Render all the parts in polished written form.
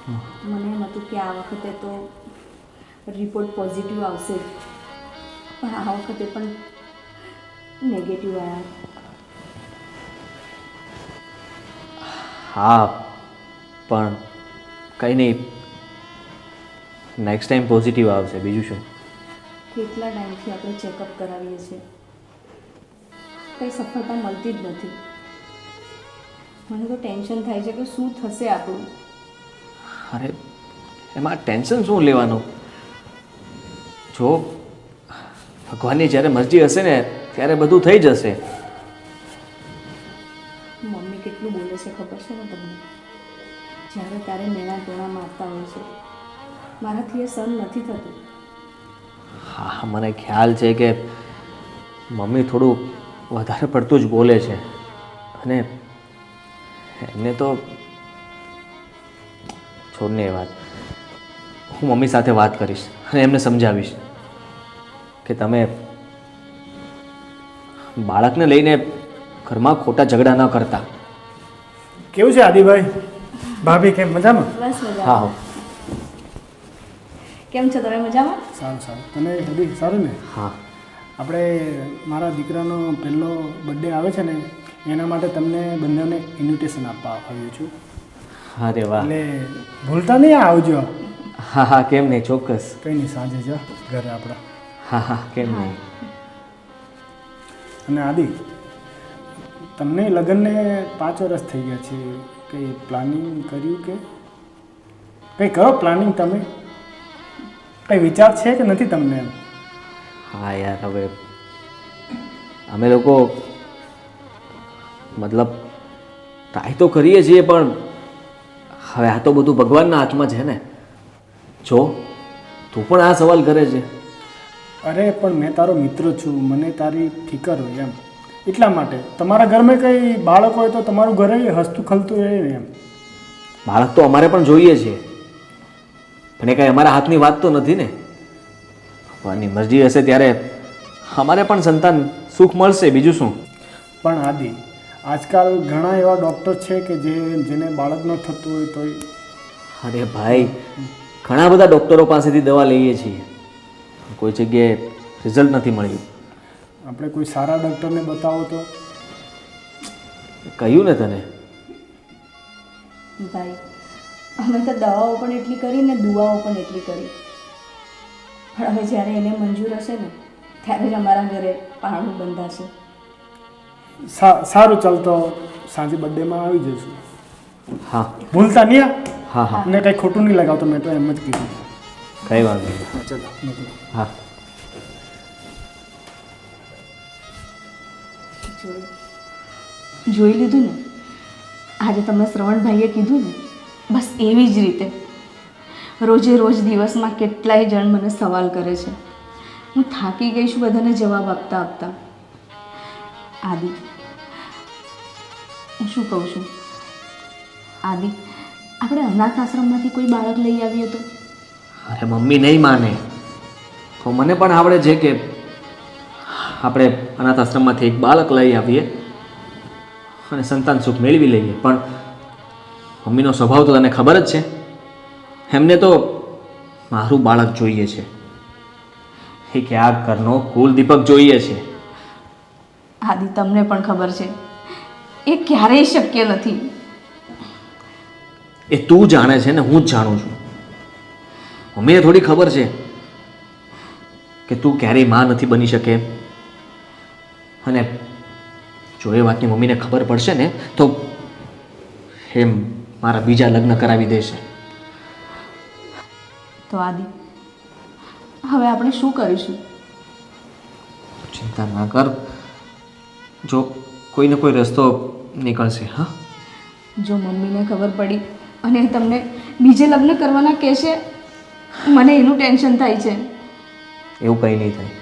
મને એમ હતું કે આ વખતે તો રિપોર્ટ પોઝિટિવ આવશે જ, પણ આ વખતે પણ નેગેટિવ આવ્યા. હા, પણ કંઈ નહીં, નેક્સ્ટ ટાઈમ પોઝિટિવ આવશે. બીજું શું? કેટલા ટાઈમથી આપણે ચેકઅપ કરાવીએ છીએ, કંઈ સફળતા મળતી જ નથી. મને તો ટેન્શન થાય છે કે શું થશે આપણું. અરે એમાં ટેન્શન શું લેવાનું? જો ભગવાનની જ્યારે મરજી હશે ને ત્યારે બધું થઈ જશે. મમ્મી કેટલું બોલે છે ખબર છે ને તમને? જ્યારે ત્યારે મેણા ટોણા મારતા હોય છે, મારાથી એ સહન નથી થતું. હા, મને ખ્યાલ છે કે મમ્મી થોડું વધારે પડતું જ બોલે છે, અને એમને તો છોડને એ વાત. હું મમ્મી સાથે વાત કરીશ અને એમને સમજાવીશ કે તમે બાળકને લઈને ઘરમાં ખોટા ઝઘડા ન કરતા. કેવું છે આદિભાઈ? ભાભી કેમ, મજામાં? બસ મજા. હા. કેમ છો તમે? મજામાં? સારું સારું. તને હજી સારું ને? હા. આપણે મારા દીકરાનો પહેલો બર્થડે આવે છે ને, એના માટે તમને બંનેને ઇન્વિટેશન આપવા આવ્યો છું. અરે વાહ. એટલે ભૂલતા નહીં આવજો. હા હા, કેમ નહીં, ચોક્કસ. કંઈ નહીં, સાંજે જા ઘરે આપણા. હા હા, કેમ નહીં. અને આદિ, તમને લગ્નને 5 વર્ષ થઈ ગયા છે, કંઈ પ્લાનિંગ કર્યું કે કંઈ કરો પ્લાનિંગ તમે? કંઈ વિચાર છે કે નથી તમને એમ? હા યાર, હવે અમે લોકો મતલબ ટ્રાય તો કરીએ છીએ, પણ હવે આ તો બધું ભગવાનના હાથમાં છે ને. જો તું પણ આ સવાલ કરે છે. અરે પણ મેં તારો મિત્ર છું, મને તારી ફિકર હોય એમ, એટલા માટે. તમારા ઘરમાં કંઈ બાળક હોય તો તમારું ઘરે હસતું ખલતું રહે ને એમ. બાળક તો અમારે પણ જોઈએ છીએ, પણ એ કાંઈ અમારા હાથની વાત તો નથી ને. ભગવાનની મરજી હશે ત્યારે અમારે પણ સંતાન સુખ મળશે, બીજું શું. પણ આદિ, આજકાલ ઘણા એવા ડૉક્ટર છે કે જેને બાળક ન થતું હોય તોય. અરે ભાઈ, ઘણા બધા ડૉક્ટરો પાસેથી દવા લઈએ છીએ, કોઈ જગ્યાએ રિઝલ્ટ નથી મળ્યું. આપણે કોઈ સારા ડૉક્ટરને બતાવો તો. કહ્યું ને તને. ભાઈ, અમે તો દવાઓ પણ એટલી કરી ને દુઆઓ પણ એટલી કરી, પણ હવે જ્યારે એને મંજૂર હશે ને ત્યારે જ અમારા ઘરે પારણું બંધાશે. સારું, ચાલતો સાંજે બર્થડેમાં આવી જઈશું. હા. ભૂલતા નહીં. હા હા, ને કંઈ ખોટું નહીં લગાવતો, મેં તો એમ જ કીધું. કંઈ વાંધો નહીં. ચાલો. હા. જોઈ લીધું ને આજે તમને શ્રવણભાઈએ કીધું ને, બસ એવી જ રીતે રોજે રોજ દિવસમાં કેટલાય જણ મને સવાલ કરે છે. હું થાકી ગઈ છું બધાને જવાબ આપતા આપતા. આદિ, હું શું કહું છું આદિ, આપણે અનાથ આશ્રમમાંથી કોઈ બાળક લઈ આવીએ તો? અરે મમ્મી નહીં માને તો મને પણ આવડે છે કે આપણે અનાથ આશ્રમમાંથી એક બાળક લઈ આવીએ અને સંતાન સુખ મેળવી લઈએ, પણ મમ્મીનો સ્વભાવ તો તને ખબર જ છે. એમને તો મારું બાળક જોઈએ છે, એ કે આ ઘરનો કુલ દીપક જોઈએ છે. આદિ, તમને પણ ખબર છે એ ક્યારેય શક્ય નથી. એ તું જાણે છે ને હું જ જાણું છું. મમ્મીને થોડી ખબર છે કે તું ક્યારેય માં નથી બની શકે, અને જો એ વાતની મમ્મીને ખબર પડશે ને તો એમ મારા બીજા લગ્ન કરાવી દેશે. તો આદિ, હવે આપણે શું કરીશું? ચિંતા ના કર, જો કોઈને કોઈ રસ્તો નીકળશે. હા, જો મમ્મીને ખબર પડી અને એ તમને બીજે લગ્ન કરવાના કહેશે, મને એનું ટેન્શન થાય છે. એવું કંઈ નહીં થાય.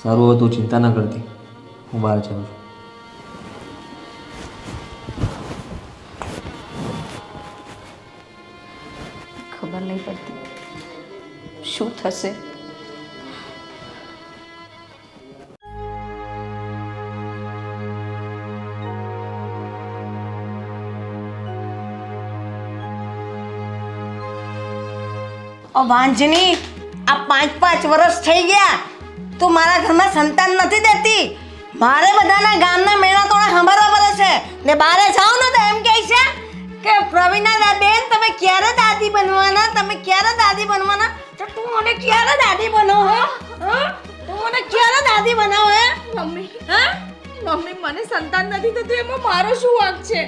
સારું હતું, ચિંતા ના કરતી, હું બહાર જાઉં છું. ખબર નહીં પડતી શું થશે. ઓ વાંજની, આ 5 વર્ષ થઈ ગયા, તું મારા ઘરમાં સંતાન નથી દેતી. મારે બધાના ગામના મેળા તોડા સાંભળવા પડે છે ને બારે જાઓ ને તો એમ કહે છે કે પ્રવીણા બેન તમે ક્યારે દાદી બનવાના, તમે ક્યારે દાદી બનવાના. તો તું મને ક્યારે દાદી બનાવો હે? તું મને ક્યારે દાદી બનાવો હે? મમ્મી હા મમ્મી મને સંતાન નથી થતું એમાં મારો શું વાંક છે?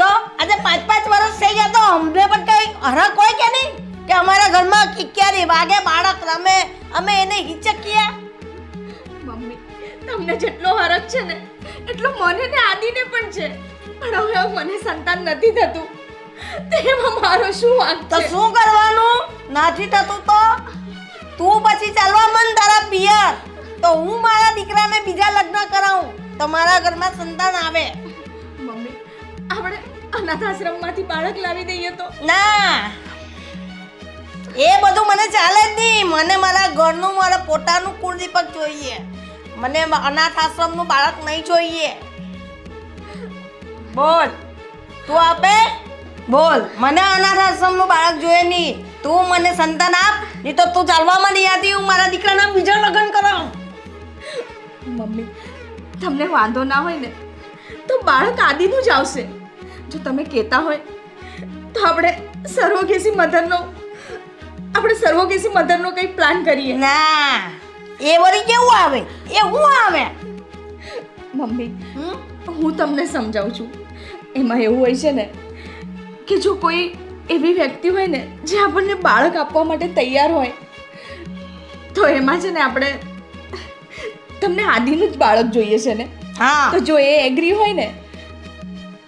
તો આજે 5 વર્ષ થઈ ગયા તો અમને પણ કઈ હરખ હોય કે નહીં કે અમારા ઘરમાં કિક્યારી વાગે બાળક રમે અમે એને હિચકીએ. મમ્મી તમને જેટલો હરખ છે ને એટલો મને ને આદિને પણ છે, પણ હવે મને સંતાન નથી થતું તેમાં મારો શું વાંક તો છે? શું કરવાનું? નથી થતું તો તું પછી ચાલવા મન તારા પિયર, તો હું મારા દીકરાને બીજા લગ્ન કરાવું તો મારા ઘરમાં સંતાન આવે. મમ્મી આપણે અનાથ આશ્રમમાંથી બાળક લાવી દઈએ તો? ના, એ બધું મને ચાલે જ નહીં. મને મારા ઘરનું મારા પોતાનું કુળદીપક જોઈએ. મને અનાથ આશ્રમનું બાળક નહીં જોઈએ. બોલ, તું આપે? બોલ, મને અનાથ આશ્રમનું બાળક જોઈએ નહીં. તું મને સંતાન આપ, નહીં તો તું ચાલવામાં નહીં આવતી, હું મારા દીકરાના બીજા લગ્ન કરાવું. મમ્મી તમને વાંધો ના હોય ને તો બાળક આદિનું જ આવશે. જો તમે કહેતા હોય તો આપણે સર્વોગેસી મધરનો કંઈ પ્લાન કરીએ. ના, એ વળી કેવું આવે? એ હું આવે? મમ્મી હું તમને સમજાવું છું. એમાં એવું હોય છે ને કે જો કોઈ એવી વ્યક્તિ હોય ને જે આપણને બાળક આપવા માટે તૈયાર હોય તો એમાં છે ને આપણે તમને આદિનું જ બાળક જોઈએ છે ને. હા, તો જો એ એગ્રી હોય ને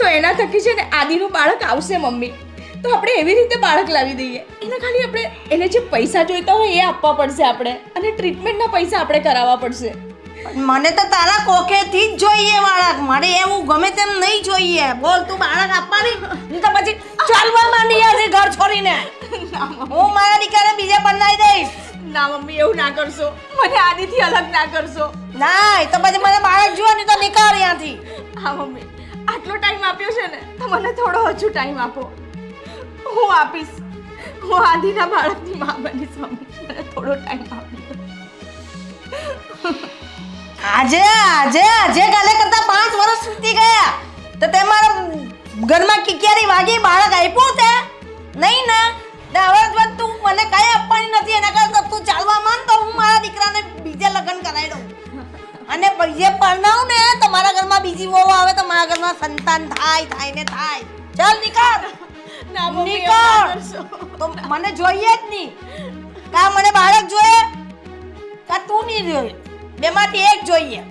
તો એના થકી છે ને આદિનું બાળક આવશે મમ્મી. તો આપણે એવી રીતે બાળક લાવી દઈએ. એને ખાલી આપણે એને જે પૈસા જોઈતા હોય એ આપવા પડશે આપણે, અને ટ્રીટમેન્ટના પૈસા આપણે કરાવવા પડશે. મને તો તારા કોખેથી જ જોઈએ બાળક. મારે એવું ગમે તેમ નહીં જોઈએ. બોલ, તું બાળક આપવાની નહીં તો પછી ચાલવા માંડી આજે ઘર છોડીને. હું મારા દીકરાને બીજે બનાવી દઈશ. ના મમ્મી એવું ના કરશો, મને આદિથી અલગ ના કરશો. ના, એ તો પછી મને બાળક જોઈએ નહીં તો નીકળ અહીંયાથી. હા મમ્મી આટલો ટાઈમ આપ્યો છે ને તો મને થોડો હજુ ટાઈમ આપો. હું આપીશ. હું આદિના બાળકની માં બનીશ મમ્મી. મને થોડો ટાઈમ આપો. આજે આજે આજે કાલે કરતા 5 વર્ષ વીતી ગયા તો તે મારા ઘરમાં કિક્યારી વાગી બાળક આપ્યું તે નહીં ને? હવે તું મને કઈ આપવાની નથી. એના કરતા તું ચાલવા માંડ તો હું મારા દીકરાને બીજે લગ્ન કરાવી દઉં, અને બીજે પરણાવું ને તો મારા ઘરમાં બીજી વહુ આવે તો મારા ઘરમાં સંતાન થાય ને થાય. ચાલ નીકળ. ના મમ્મી એવું નીકળ. ના કરશો. તો મને જોઈએ જ નહીં. કા મને બાળક જોઈએ કા તું નહીં જોઈએ, બેમાંથી એક જોઈએ.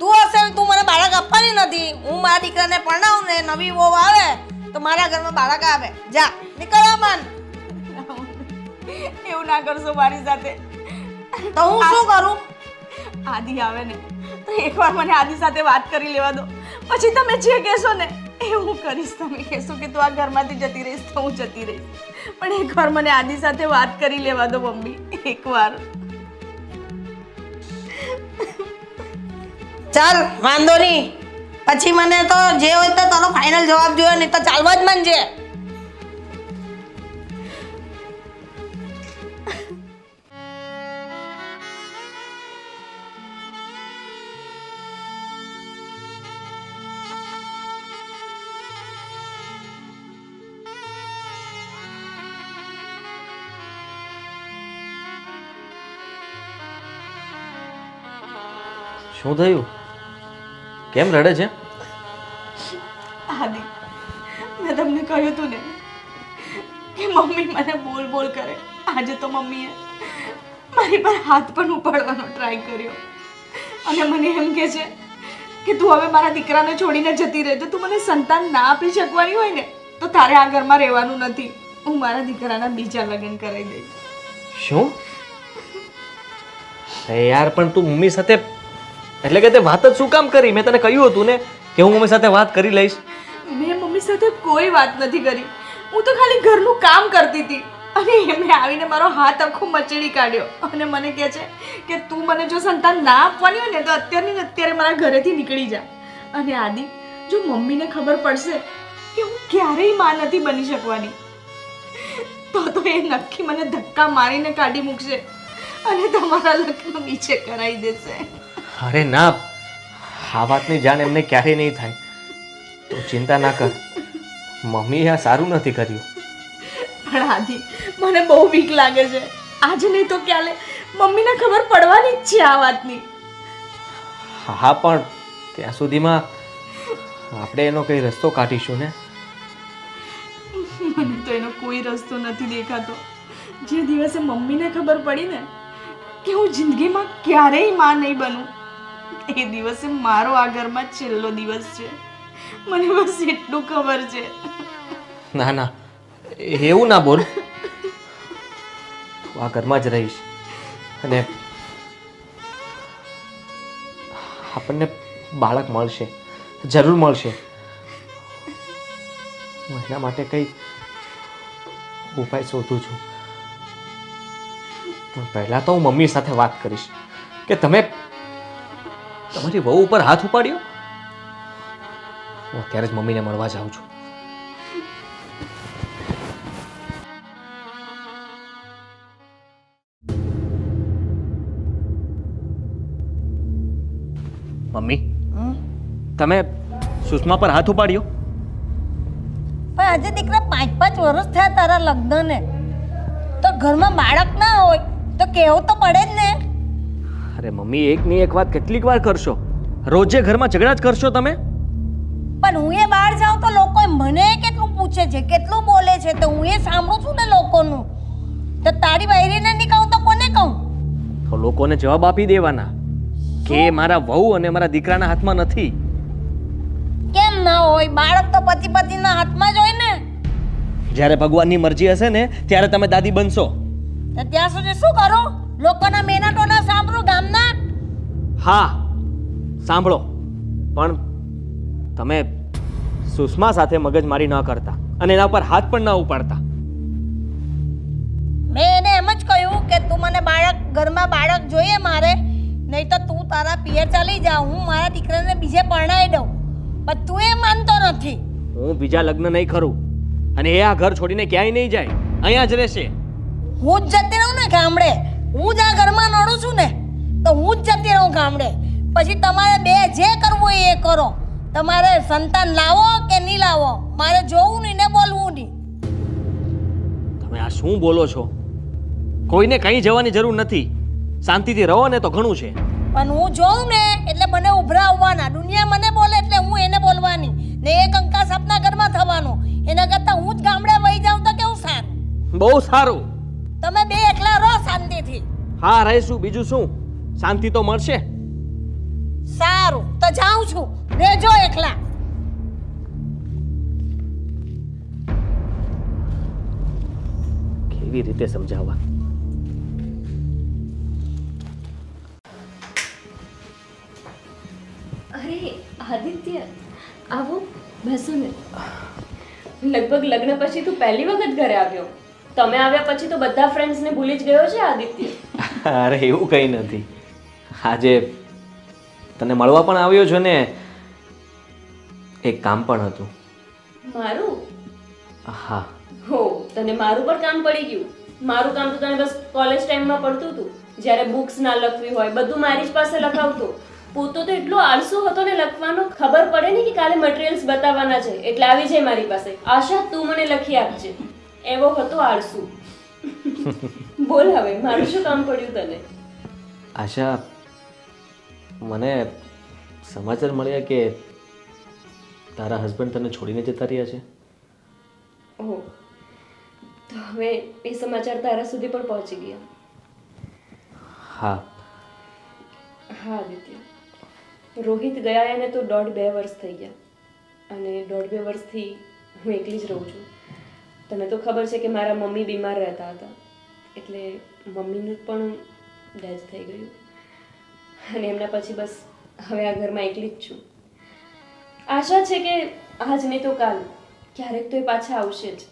તું હશે ને તું મને બાળક આપવાની નથી. હું મારા દીકરાને પરણાવું ને નવી વહુ આવે તો મારા ઘરમાં બાળક આવે. જા નીકળવા માંડ. એવું ના કરશો મારી સાથે. તો હું શું કરું? આદિ આવે ને તો એકવાર મને આદિ સાથે વાત કરી લેવા દો, પછી તમે જે કહેશો ને એ હું કરીશ. તમે કહેશો કે તું આ ઘરમાંથી જતી રહીશ તો હું જતી રહીશ, પણ એકવાર મને આદિ સાથે વાત કરી લેવા દો મમ્મી, એકવાર. ચાલ વાંધો નહીં. પછી મને તો જે હોય તો તારો ફાઇનલ જવાબ જોઈએ, નહીં તો ચાલવા જ માંડજે. શું થયું? કેમ રડે છે? આદિ મેં તમને કહ્યું હતું ને કે મમ્મી મને બોલ બોલ કરે. આજે તો મમ્મીએ મારી પર હાથ પણ ઉપાડવાનો ટ્રાય કર્યો અને મને એમ કહે છે કે તું હવે મારા દીકરાને છોડીને જતી રહેજો. તું મને સંતાન ના આપી શકવાની હોય ને તો તારે આ ઘરમાં રહેવાનું નથી. હું મારા દીકરાના બીજા લગ્ન કરાવી દઈશ. શું? યાર પણ તું મમ્મી સાથે એટલે કે તે વાત જ શું કામ કરી? મેં તને કહ્યું હતું ને કે હું મમ્મી સાથે વાત કરી લઈશ. મેં મમ્મી સાથે કોઈ વાત નથી કરી. હું તો ખાલી ઘરનું કામ કરતી હતી અને એમણે આવીને મારો હાથ આખો મચડી કાઢ્યો અને મને કહે છે કે તું મને જો સંતાન ના આપવાની હોય ને તો અત્યારની ને અત્યારે મારા ઘરેથી નીકળી જા. અને આદિ જો મમ્મીને ખબર પડશે કે હું ક્યારેય માં નથી બની શકવાની તો એ નક્કી મને ધક્કા મારીને કાઢી મૂકશે અને તમારા લગ્ન નીચે કરાવી દેશે. અરે ના, આ વાતની જાણ એમને ક્યારેય નહીં થાય. તું ચિંતા ના કર. મમ્મીએ આ સારું નથી કર્યું. પણ આદિ, મને બહુ બીક લાગે છે. આજે નહીં તો ક્યારે મમ્મીને ખબર પડવાની જ છે આ વાતની. હા, પણ ત્યાં સુધીમાં આપણે એનો કઈ રસ્તો કાઢીશું ને. મને તો એનો કોઈ રસ્તો નથી દેખાતો. જે દિવસે મમ્મીને ખબર પડી ને કે હું જિંદગીમાં ક્યારેય માં નહીં બનું, એ દિવસે મારો આ ઘરમાં છેલ્લો દિવસ છે. મને બસ એટલું ખબર છે. ના ના, એવું ના બોલ. તું આ ઘરમાં જ રહીશ અને આપણને બાળક મળશે, જરૂર મળશે. હું એના માટે કંઈ ઉપાય શોધું છું. પણ પહેલાં તો હું મમ્મી સાથે વાત કરીશ કે તમે તમારી વહુ ઉપર હાથ ઉપાડ્યો. હું અત્યારે જ મમ્મીને મળવા જાઉં છું. મમ્મી, તમે સુષ્મા પર હાથ ઉપાડ્યો? પણ આજે દીકરા 5-5 વર્ષ થયા તારા લગ્નને, તો ઘરમાં બાળક ના હોય તો કેવું તો પડે જ ને. અરે મમ્મી, એકની એક વાત કેટલીક વાર કરશો? રોજે ઘરમાં ઝઘડા જ કરશો તમે? પણ હું એ બહાર જાઉં તો લોકો મને કેટલું પૂછે છે, કેટલું બોલે છે, તો હું એ સાંભળું છું ને લોકોનું. તો તારી બૈરીને નહીં કહું તો કોને કહું? તો લોકોને જવાબ આપી દેવાના કે મારા વહુ અને મારા દીકરાના હાથમાં નથી. કેમ ના હોય? બાળક તો પતિના હાથમાં જ હોય ને. જ્યારે ભગવાનની મરજી હશે ને ત્યારે તમે દાદી બનશો. તો ત્યાં સુધી શું કરું? લોકોના મેનાટોના સાંભળું ગામના? હા, સાંભળો, પણ તમે સુષ્મા સાથે મગજમારી ન કરતા અને એના પર હાથ પણ ન ઉપાડતા. મેં એને એમ જ કહ્યું કે તું મને ઘરમાં બાળક જોઈએ મારે, નહીં તો તું તારા પિયર ચાલી જા, હું મારા દીકરાને બીજે પરણાવી દઉં. પણ તું એ માનતો નથી. હું બીજા લગ્ન નહીં કરું અને એ આ ઘર છોડીને ક્યાંય નહીં જાય, અહીંયા જ રહેશે. હું જ જતી રહું ને ગામડે. હું જ આ ઘરમાં નડું છું ને, તો હું જ જતી રહું ગામડે. પછી તમારે બે જે કરવું હોય એ કરો. તમારે સંતાન લાવો કે નહીં લાવો, મારે જોવું નહીં ને બોલવું નહીં. તમે આ શું બોલો છો? કોઈને કંઈ જવાની જરૂર નથી. શાંતિથી રહો ને તો ઘણું છે. પણ હું જોઉં ને એટલે મને ઉભરા આવવાના. દુનિયા મને બોલે એટલે હું એને બોલવાની ને એ કંકાસ આપના ઘરમાં થવાનું. એના કરતાં હું જ ગામડે વહી જાઉં તો કેવું સારું? બહુ સારું. તમે બે એકલા રહો શાંતિથી. હા, રહીશું. બીજું શું? શાંતિ તો મળશે. સારું, તો જાઉં છું. રહેજો એકલા. કેવી રીતે સમજાવવા? અરે આદિત્ય, આવો, બેસો ને. લગભગ લગ્ન પછી તું પહેલી વખત ઘરે આવ્યો. તમે આવ્યા પછી તો બધા ફ્રેન્ડ્સને ભૂલી જ ગયો છે આદિત્ય. અરે એવું કંઈ નથી. આજે તને મળવા પણ આવ્યો છો ને, એક કામ પણ હતું. મારું? હા. હો, તને મારું પર કામ પડી ગયું. મારું કામ તો તને બસ કોલેજ ટાઈમમાં પડતું હતું, જ્યારે બુક્સ ના લખવી હોય બધું મારી જ પાસે લખાવતો. પોતો તો એટલો આળસુ હતો ને લખવાનો, ખબર પડે ને કે કાલે મટીરિયલ્સ બતાવવાના છે એટલે આવી જાય મારી પાસે, આશા તું મને લખી આપજે, એવો હતો આળસુ. બોલ હવે, મારું શું કામ પડ્યું તને? આશા, મને સમાચાર મળ્યા કે તારા હસબન્ડ તને છોડીને જતા રહ્યા છે. ઓહ, તો હવે એ સમાચાર તારા સુધી પણ પહોંચી ગયા. હા. હા આદિત્ય, રોહિત ગયા એને તો 1.5-2 વર્ષ થઈ ગયા અને 1.5-2 વર્ષથી હું એકલી જ રહું છું. તને તો ખબર છે કે મારા મમ્મી બીમાર રહેતા હતા એટલે મમ્મીનું પણ ડેથ થઈ ગયું અને એમના પછી બસ હવે આ ઘરમાં એકલી જ છું. આશા છે કે આજ નહીં તો કાલ ક્યારેક તો એ પાછા આવશે જ.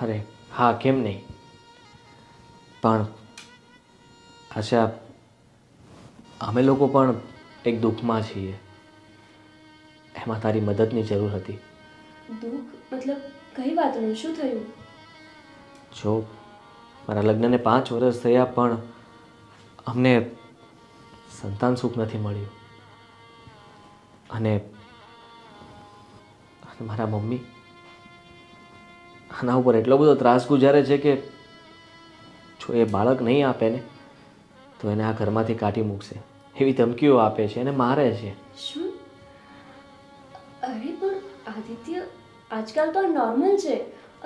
અરે હા, કેમ નહીં. પણ આશા, અમે લોકો પણ એક દુઃખમાં છીએ. એમાં તારી મદદની જરૂર હતી. દુઃખ મતલબ કઈ વાતનું? શું થયું? જો મારા લગ્નને 5 વર્ષ થયા પણ અમને સંતાન સુખ નથી મળ્યું. અને મારા મમ્મી આના ઉપર એટલો બધો ત્રાસ ગુજારે છે કે જો એ બાળક નહીં આપે ને તો એને આ ઘરમાંથી કાઢી મૂકશે એવી ધમકીઓ આપે છે અને મારે છે. શું? અરે પણ આદિત્ય, આજકાલ તો આ નોર્મલ છે.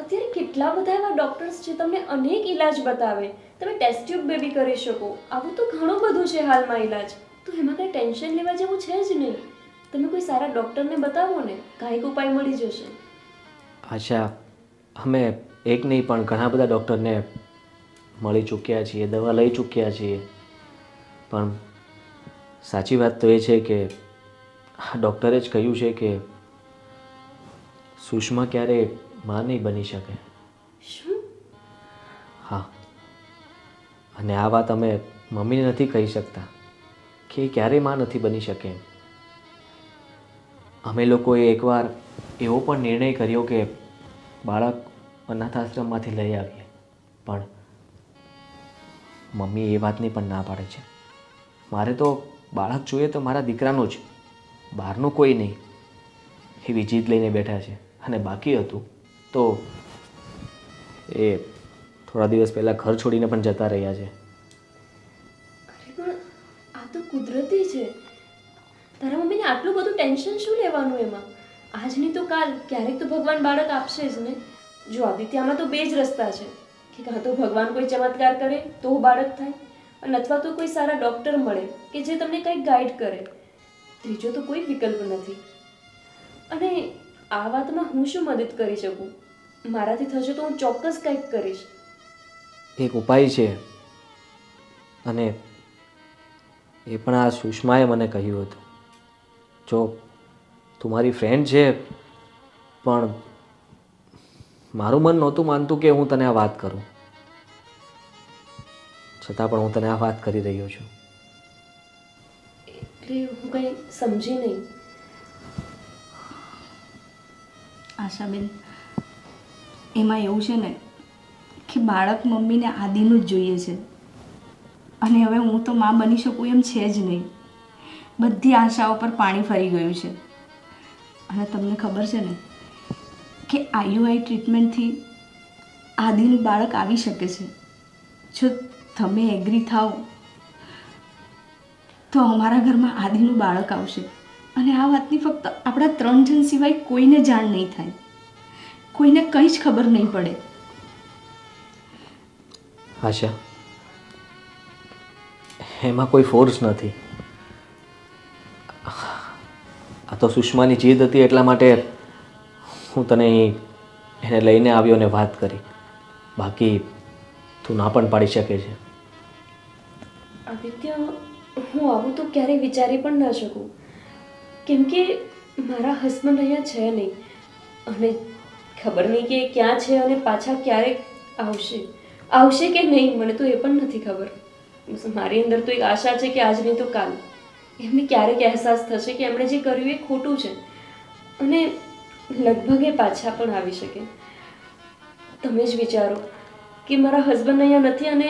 અત્યારે કેટલા બધા એવા ડોક્ટર્સ છે, તમને અનેક ઈલાજ બતાવે. તમે ટેસ્ટ ટ્યુબ બેબી કરી શકો. આવું તો ઘણું બધું છે હાલમાં ઈલાજ. તો એમાં કંઈ ટેન્શન લેવા જેવું છે જ નહીં. તમે કોઈ સારા ડૉક્ટરને બતાવો ને, કાંઈક ઉપાય મળી જશે. આશા, અમે એક નહીં પણ ઘણા બધા ડૉક્ટરને મળી ચૂક્યા છીએ, દવા લઈ ચૂક્યા છીએ, પણ સાચી વાત તો એ છે કે આ ડૉક્ટરે જ કહ્યું છે કે સુષ્મા ક્યારેય માં નહીં બની શકે. શું? હા, અને આ વાત અમે મમ્મીને નથી કહી શકતા કે એ ક્યારેય માં નથી બની શકે. અમે લોકોએ એકવાર એવો પણ નિર્ણય કર્યો કે બાળક અનાથ આશ્રમમાંથી લઈ આવીએ, પણ મમ્મી એ વાતની પણ ના પાડે છે. મારે તો બાળક જોઈએ તો મારા દીકરાનું જ, બહારનું કોઈ નહીં, એવી જીદ લઈને બેઠા છે. અને બાકી હતું તો એ થોડા દિવસ પહેલાં ઘર છોડીને પણ જતા રહ્યા છે. અરે પણ આ તો કુદરતી છે. તારા મમ્મીને આટલું બધું ટેન્શન શું લેવાનું એમાં? આજ નહીં તો કાલ ક્યારેક તો ભગવાન બાળક આપશે જ ને. જો આદિત્ય, આમાં તો બે જ રસ્તા છે કે કાં તો ભગવાન કોઈ ચમત્કાર કરે તો બાળક થાય, અને અથવા તો કોઈ સારા ડૉક્ટર મળે કે જે તમને કંઈક ગાઈડ કરે. ત્રીજો તો કોઈ વિકલ્પ નથી. અને આ વાતમાં હું શું મદદ કરી શકું? મારાથી થશે તો હું ચોક્કસ કંઈક કરીશ. એક ઉપાય છે, અને એ પણ આ સુષ્માએ મને કહ્યું હતું. જો તું મારી ફ્રેન્ડ છે, પણ મારું મન નહોતું માનતું કે હું તને આ વાત કરું, છતાં પણ હું તને આ વાત કરી રહ્યો છું. એટલે હું કંઈ સમજી નહીં. આશાબેન, એમાં એવું છે ને કે બાળક મમ્મીને આદિનું જ જોઈએ છે, અને હવે હું તો માં બની શકું એમ છે જ નહીં. બધી આશાઓ પર પાણી ફરી ગયું છે. અને તમને ખબર છે ને કે આઈયુઆઈ ટ્રીટમેન્ટથી આદિનું બાળક આવી શકે છે. જો તમે એગ્રી થાઓ તો અમારા ઘરમાં આદિનું બાળક આવશે. અને આ વાતની ફક્ત આપણા 3 જણ સિવાય કોઈને જાણ નહીં થાય, કોઈને કંઈ જ ખબર નહીં પડે. આશા, એમાં કોઈ ફોર્સ નથી. આ તો સુષ્માની જીદ હતી, એટલા માટે હું તને એને લઈને આવ્યો ને વાત કરી. બાકી તું ના પણ પાડી શકે છે. આદિત્ય, હું આવું તો ક્યારેય વિચારી પણ ન શકું, કેમ કે મારા હસબન્ડ અહીંયા છે નહીં, અને ખબર નહીં કે એ ક્યાં છે અને પાછા ક્યારેક આવશે કે નહીં, મને તો એ પણ નથી ખબર. મારી અંદર તો એક આશા છે કે આજ નહીં તો કાલ એમને ક્યારેક અહેસાસ થશે કે એમણે જે કર્યું એ ખોટું છે, અને લગભગ એ પાછા પણ આવી શકે. તમે જ વિચારો કે મારા હસબન્ડ અહીંયા નથી અને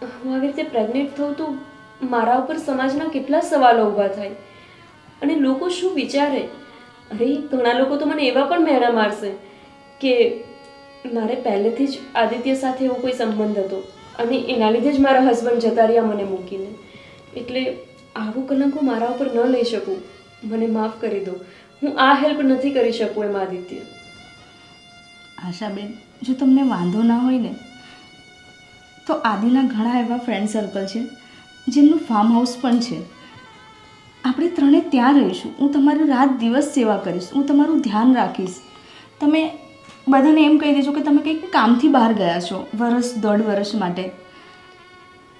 હું આવી રીતે પ્રેગ્નેન્ટ થઉં તો મારા ઉપર સમાજના કેટલા સવાલો ઊભા થાય, અને લોકો શું વિચારે. અરે ઘણા લોકો તો મને એવા પણ મેણા મારશે કે મારે પહેલેથી જ આદિત્ય સાથે એવો કોઈ સંબંધ હતો અને એના લીધે જ મારા હસબન્ડ જતા રહ્યા મને મૂકીને. એટલે આવું કલંક હું મારા ઉપર ન લઈ શકું. મને માફ કરી દો, હું આ હેલ્પ નથી કરી શકું એમ આદિત્ય. આશાબેન, જો તમને વાંધો ના હોય ને તો આદિના ઘણા એવા ફ્રેન્ડ સર્કલ છે જેમનું ફાર્મ હાઉસ પણ છે. આપણે ત્રણે ત્યાં રહીશું. હું તમારી રાત દિવસ સેવા કરીશ, હું તમારું ધ્યાન રાખીશ. તમે બધાને એમ કહી દેજો કે તમે કંઈક કામથી બહાર ગયા છો 1.5 વર્ષ માટે,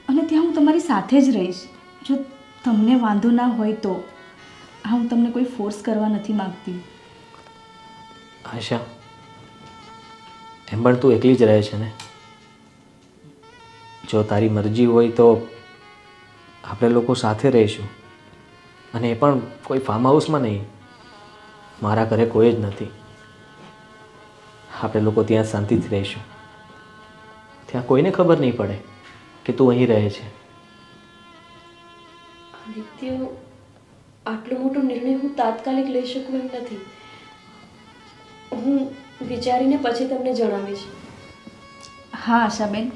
અને ત્યાં હું તમારી સાથે જ રહીશ. જો તમને વાંધો ના હોય તો. આ હું તમને કોઈ ફોર્સ કરવા નથી માગતી. આશા, એમ પણ તું એકલી જ રહે છે ને? જો તારી મરજી હોય તો આપણે લોકો સાથે રહીશું, અને એ પણ કોઈ ફાર્મ હાઉસમાં નહીં. મારા ઘરે કોઈ જ નથી, આપણે લોકો ત્યાં શાંતિથી રહીશું. ત્યાં કોઈને ખબર નહીં પડે કે તું અહીં રહે છે. આદિત્ય, આટલો મોટો નિર્ણય હું તાત્કાલિક લઈ શકું એમ નથી. હું વિચારીને પછી તમને જણાવીશ. હા આશાબેન,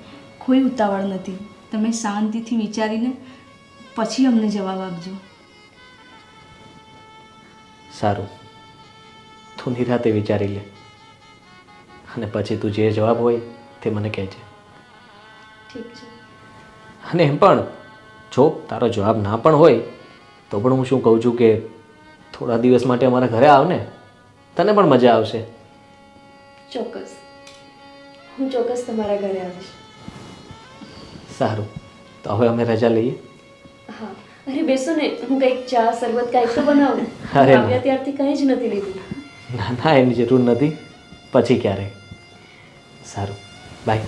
કોઈ ઉતાવળ નથી. તમે શાંતિથી વિચારીને પછી અમને જવાબ આપજો. સારું, તું નિરાતે વિચારી લે અને પછી તું જે જવાબ હોય તે મને કહેજે. ઠીક છે. અને એમ પણ જો તારો જવાબ ના પણ હોય તો પણ હું શું કહું છું કે થોડા દિવસ માટે અમારા ઘરે આવ ને, તને પણ મજા આવશે. ચોક્કસ, હું ચોક્કસ તમારા ઘરે આવીશ. સારું, તો હવે અમે રજા લઈએ. હા, અરે બેસો ને, હું કંઈક ચા શરબત કાંઈક તો બનાવું. અરે ના. આવ્યા ત્યારથી કંઈ જ નથી લીધું. ના ના, એની જરૂર નથી, પછી ક્યારેક. સારું, બાય.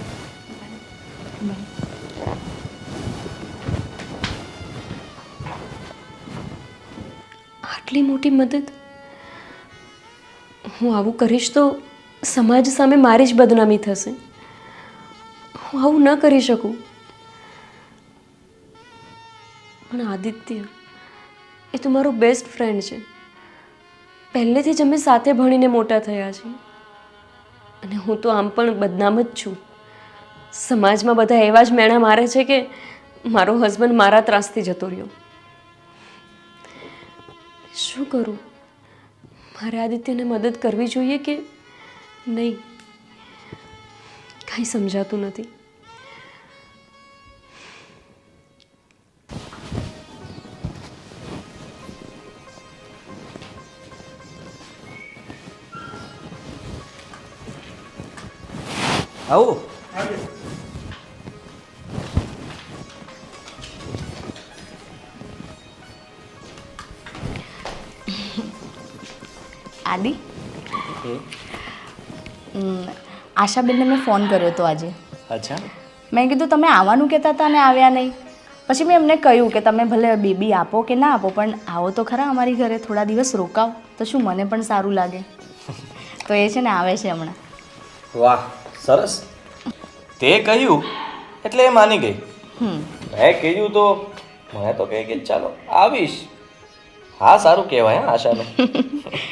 આટલી મોટી મદદ હું આવું કરીશ તો સમાજ સામે મારી જ બદનામી થશે. હું આવું ન કરી શકું. પણ આદિત્ય એ તો મારો બેસ્ટ ફ્રેન્ડ છે. પહેલેથી જ અમે સાથે ભણીને મોટા થયા છીએ. અને હું તો આમ પણ બદનામ જ છું. સમાજમાં બધા એવા જ મેણા મારે છે કે મારો હસબન્ડ મારા ત્રાસથી જતો રહ્યો. શું કરું? મારે આદિત્યને મદદ કરવી જોઈએ કે નહીં? કાંઈ સમજાતું નથી. આવું આદિ, આશાબેનને મેં ફોન કર્યો હતો આજે. અચ્છા, મેં કીધું તમે આવવાનું કહેતા હતા અને આવ્યા નહીં. પછી મેં એમને કહ્યું કે તમે ભલે બેબી આપો કે ના આપો પણ આવો તો ખરા અમારી ઘરે, થોડા દિવસ રોકાવ તો શું મને પણ સારું લાગે. તો એ છે ને આવે છે હમણાં. વાહ, સરસ. તે કહ્યું એટલે એ માની ગઈ. મેં કહ્યું તો મને તો કહે કે ચાલો આવીશ. હા, સારું કહેવાય. હા, આશાને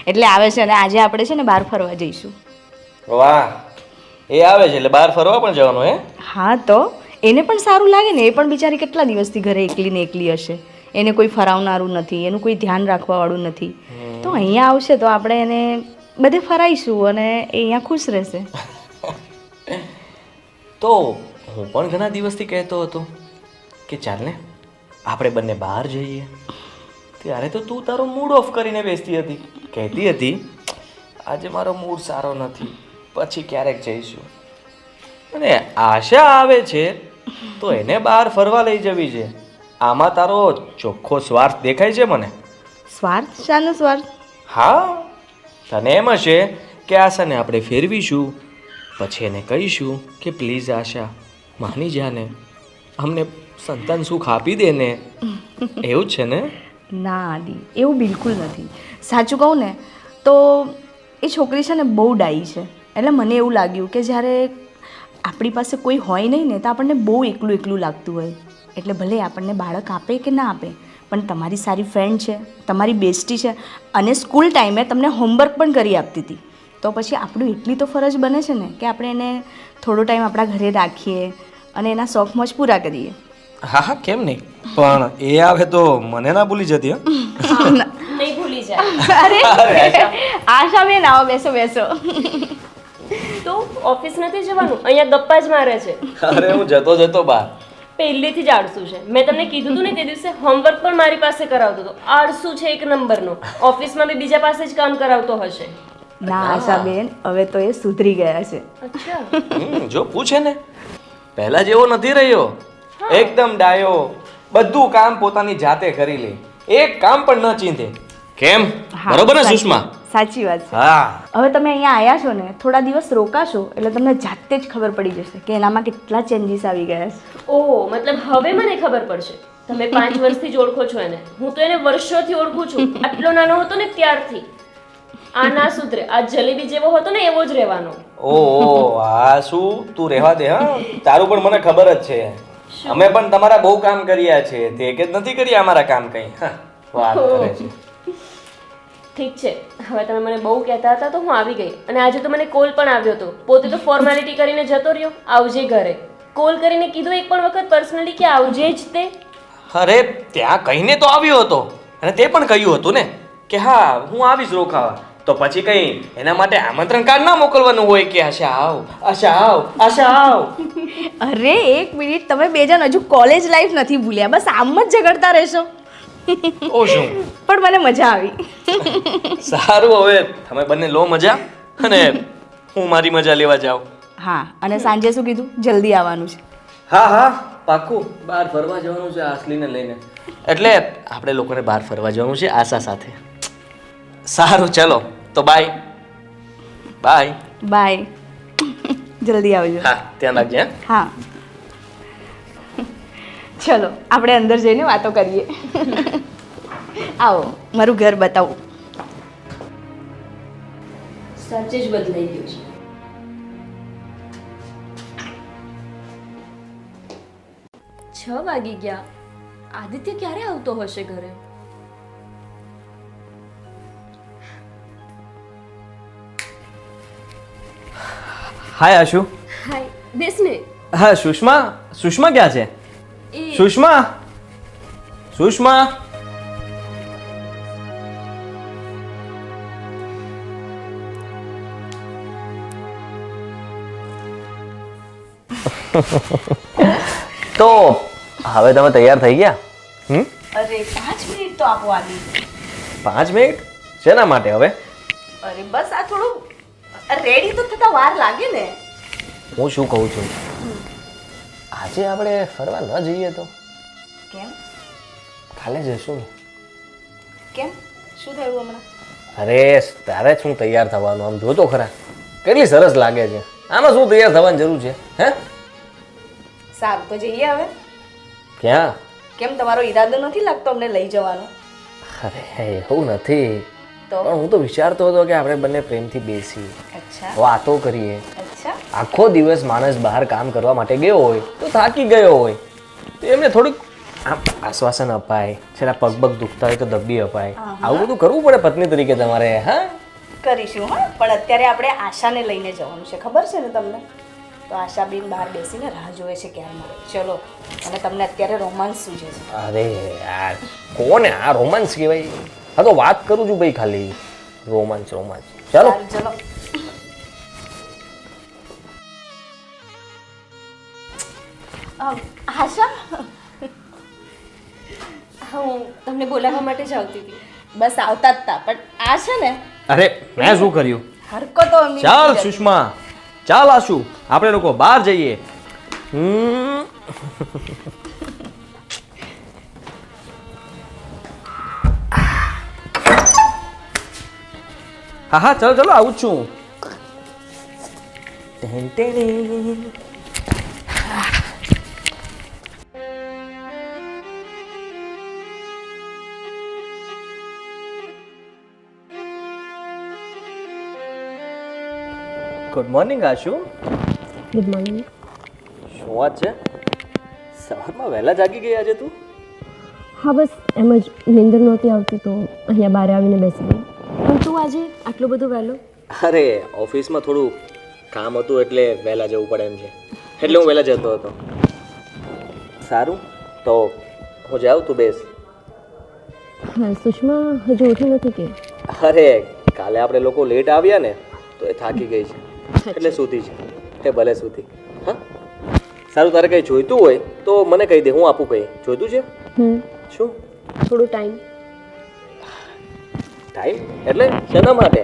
એટલે આવે છે અને આજે આપણે છે ને બહાર ફરવા જઈશું. વાહ, એ આવે છે એટલે બહાર ફરવા પણ જવાનું હે? હા, તો એને પણ સારું લાગે ને. એ પણ બિચારી કેટલા દિવસથી ઘરે એકલી ને એકલી હશે. એને કોઈ ફરાવનારું નથી, એનું કોઈ ધ્યાન રાખવાવાળું નથી. તો અહીંયા આવશે તો આપણે એને બધે ફરાઈશું અને એ અહીંયા ખુશ રહેશે. તો હું પણ ઘણા દિવસથી કહેતો હતો કે ચાલ ને આપણે બંને બહાર જઈએ. ત્યારે તો તું તારો મૂડ ઓફ કરીને બેસતી હતી, કહેતી હતી આજે મારો મૂડ સારો નથી, પછી ક્યારેક જઈશું. અને આશા આવે છે તો એને બહાર ફરવા લઈ જવી છે. આમાં તારો ચોખ્ખો સ્વાર્થ દેખાય છે મને. સ્વાર્થ? શાનો સ્વાર્થ? હા, તને એમ હશે કે આશાને આપણે ફેરવીશું, પછી એને કહીશું કે પ્લીઝ આશા માની જા ને, અમને સંતાન સુખ આપી દે ને. એવું જ છે ને? ના આદિ, એવું બિલકુલ નથી. સાચું કહું ને તો એ છોકરી છે ને બહુ ડાઈ છે. એટલે મને એવું લાગ્યું કે જ્યારે આપણી પાસે કોઈ હોય નહીં ને તો આપણને બહુ એકલું એકલું લાગતું હોય. એટલે ભલે આપણને બાળક આપે કે ના આપે પણ તમારી સારી ફ્રેન્ડ છે, તમારી બેસ્ટી છે અને સ્કૂલ ટાઈમે તમને હોમવર્ક પણ કરી આપતી હતી. તો પછી આપણું એટલી તો ફરજ બને છે ને કે આપણે એને થોડો ટાઈમ આપણા ઘરે રાખીએ અને એના શોખ મોજ પૂરા કરીએ. હા હા, કેમ નહીં, પણ એ આવે તો મને ના ભૂલી જતી. નહીં ભૂલી જાય. અરે આશાબેન, આવો, બેસો બેસો. તો ઓફિસ નથી જવાનું, અહીંયા ગપ્પા જ મારે છે. અરે હું જતો જતો બહાર. પહેલેથી જ આળસુ છે. મેં તમને કીધું હતું ને તે દિવસે, હોમવર્ક પણ મારી પાસે કરાવતો હતો. આળસુ છે એક નંબરનો. ઓફિસમાં બી બીજા પાસે જ કામ કરાવતો હશે. ના આશાબેન, હવે તો એ સુધરી ગયા છે. અચ્છા, જો પૂછે ને, પહેલા જેવો નથી રહ્યો. એકદમ ડાયો, બધું કામ પોતાની જાતે કરી લે, એક કામ પણ ન ચીંધે. કેમ, હા, બરોબર ને સાચી- સુષ્મા? સાચી વાત છે. હા. હવે તમે અહીંયા આવ્યા છો ને, થોડા દિવસ રોકાશો એટલે તમને જાતે જ ખબર પડી જશે કે એનામાં કેટલા ચેન્જીસ આવી ગયા છે. ઓહ, મતલબ હવે મને ખબર પડશે. તમે 5 વર્ષથી જ ઓળખો છો એને. હું તો એને વર્ષોથી ઓળખું છું. આટલો નાનો હતો ને ત્યારથી. આ ના સુધરે. આ જલેબી જેવો હતો ને એવો જ રહેવાનો. ઓહો આ શું તું રહેવા દે હા, તારું પણ મને ખબર જ છે. અમે પણ તમારા બહુ કામ કર્યા છે, તે કે નથી કર્યા અમારા કામ કઈ. હા, વાત કરે છે. ઠીક છે, હવે તમે મને બહુ કહેતા હતા તો હું આવી ગઈ. અને આજે તો મને કોલ પણ આવ્યો હતો. પોતે તો ફોર્માલિટી કરીને જતો રહ્યો, આવજે ઘરે. કોલ કરીને કીધું એક પણ વખત પર્સનલી કે આવજે જ તે. અરે ત્યાં કહીને તો આવ્યો હતો, અને તે પણ કહ્યું હતું ને કે હા હું આવીશ રોકાવા. તો પછી કઈ એના માટે આમંત્રણ કાર્ડ ના મોકલવાનું હોય કે આશા આવ, આશા આવ, આશા આવ. અરે એક મિનિટ, તમે બે જણ હજુ કોલેજ લાઈફ નથી ભૂલ્યા, બસ આમ જ ઝઘડતા રહેશો. ઓ શું પણ મને મજા આવી. સારું, હવે તમે બંને લો મજા, અને હું મારી મજા લેવા જાઉં. હા, અને સાંજે શું કીધું? જલ્દી આવવાનું છે. હા હા પાક્કું, બહાર ફરવા જવાનું છે આસલીને લઈને. એટલે આપણે લોકોને બહાર ફરવા જવાનું છે આશા સાથે. સારું ચલો તો બાય બાય. બાય. જલ્દી આવજો. હા ધ્યાન રાખજે. હા, ચલો આપણે અંદર જઈને વાતો કરીએ. આવો, મારું ઘર બતાવું. સાચે જ બદલાઈ ગયું છે. છ વાગી ગયા. આદિત્ય ક્યારે આવતો હશે ઘરે? હાય આશુ. હાય, બેસ ને. હા સુષ્મા, સુષ્મા ક્યાં છે? એ સુષ્મા, સુષ્મા. તો હવે તમે તૈયાર થઈ ગયા? અરે 5 મિનિટ તો આપો આદિ. 5 મિનિટ શેના માટે હવે? અરે બસ આ થોડું રેડી તો થતા વાર લાગે ને. હું શું કહું છું, આજે આપણે ફરવા ન જઈએ તો? કેમ? કાલે જઈશું ને. કેમ? શું થયું હમણાં? અરે તારે જ શું તૈયાર થવાનું, આમ જો તો ખરા કેટલી સરસ લાગે છે. આમાં શું તૈયાર થવાની જરૂર છે? હે સારું તો જઈએ હવે. ક્યાં? કેમ, તમારો ઈરાદો નથી લાગતો અમને લઈ જવાનો? અરે એવું નથી, તો પણ હું તો વિચારતો હતો કે આપણે બંને પ્રેમથી બેસી અચ્છા વાતો કરીએ. અચ્છા. આખો દિવસ માણસ બહાર કામ કરવા માટે ગયો હોય તો થાકી ગયો હોય તો એમને થોડુંક આમ આશ્વાસન અપાય, છેલ્લા પગ પગ દુખતા હોય તો દબ્બી અપાય. આવું બધું કરવું પડે પત્ની તરીકે તમારે. હા કરીશું. હા, પણ અત્યારે આપણે આશાને લઈને જવાનું છે, ખબર છે ને તમને? તો આશાબેન બહાર બેસીને રાહ જોવે છે ક્યારમાં. ચલો, અને તમને અત્યારે રોમાન્સ શું છે? અરે યાર કોને આ રોમાન્સ કહેવાય? હા તો વાત કરું છું ભાઈ, ખાલી રોમાન્સ રોમાન્સ. ચાલો ચલો. આશા, હું તમને બોલાવવા માટે જ આવતી હતી. બસ આવતા જ તા, પણ આ છે ને અરે મેં શું કર્યું? હરકતો એમની ચાલ નથી. સુષ્મા, ચાલ આશુ, આપણે લોકો બહાર જઈએ. હા હા ચલો ચલો, આવું જ છું. Good morning Ashu. Good morning. શું વાત છે, સવારમાં વહેલા જાગી ગઈ આજે તું? હા બસ એમ જ નીંદર નહોતી આવતી તો અહીંયા બહાર આવીને બેસી ગઈ. પણ તું આજે આટલો બધો વહેલો? અરે ઓફિસમાં થોડું કામ હતું એટલે વહેલા જવું પડે એમ છે, એટલે હું વહેલા જતો હતો. સારું તો હું જાઉં, તું બેસ. હા, સુષ્મા હજુ ઉઠી નથી કે? અરે કાલે આપણે લોકો લેટ આવ્યા ને તો એ થાકી ગઈ છે એટલે સૂતી છે. એ ભલે સૂતી. હા સારું, તારે કંઈ જોઈતું હોય તો મને કહી દે, હું આપું. કંઈ જોઈતું છે? શું? થોડું ટાઈમ. ટાઈમ એટલે શેના માટે?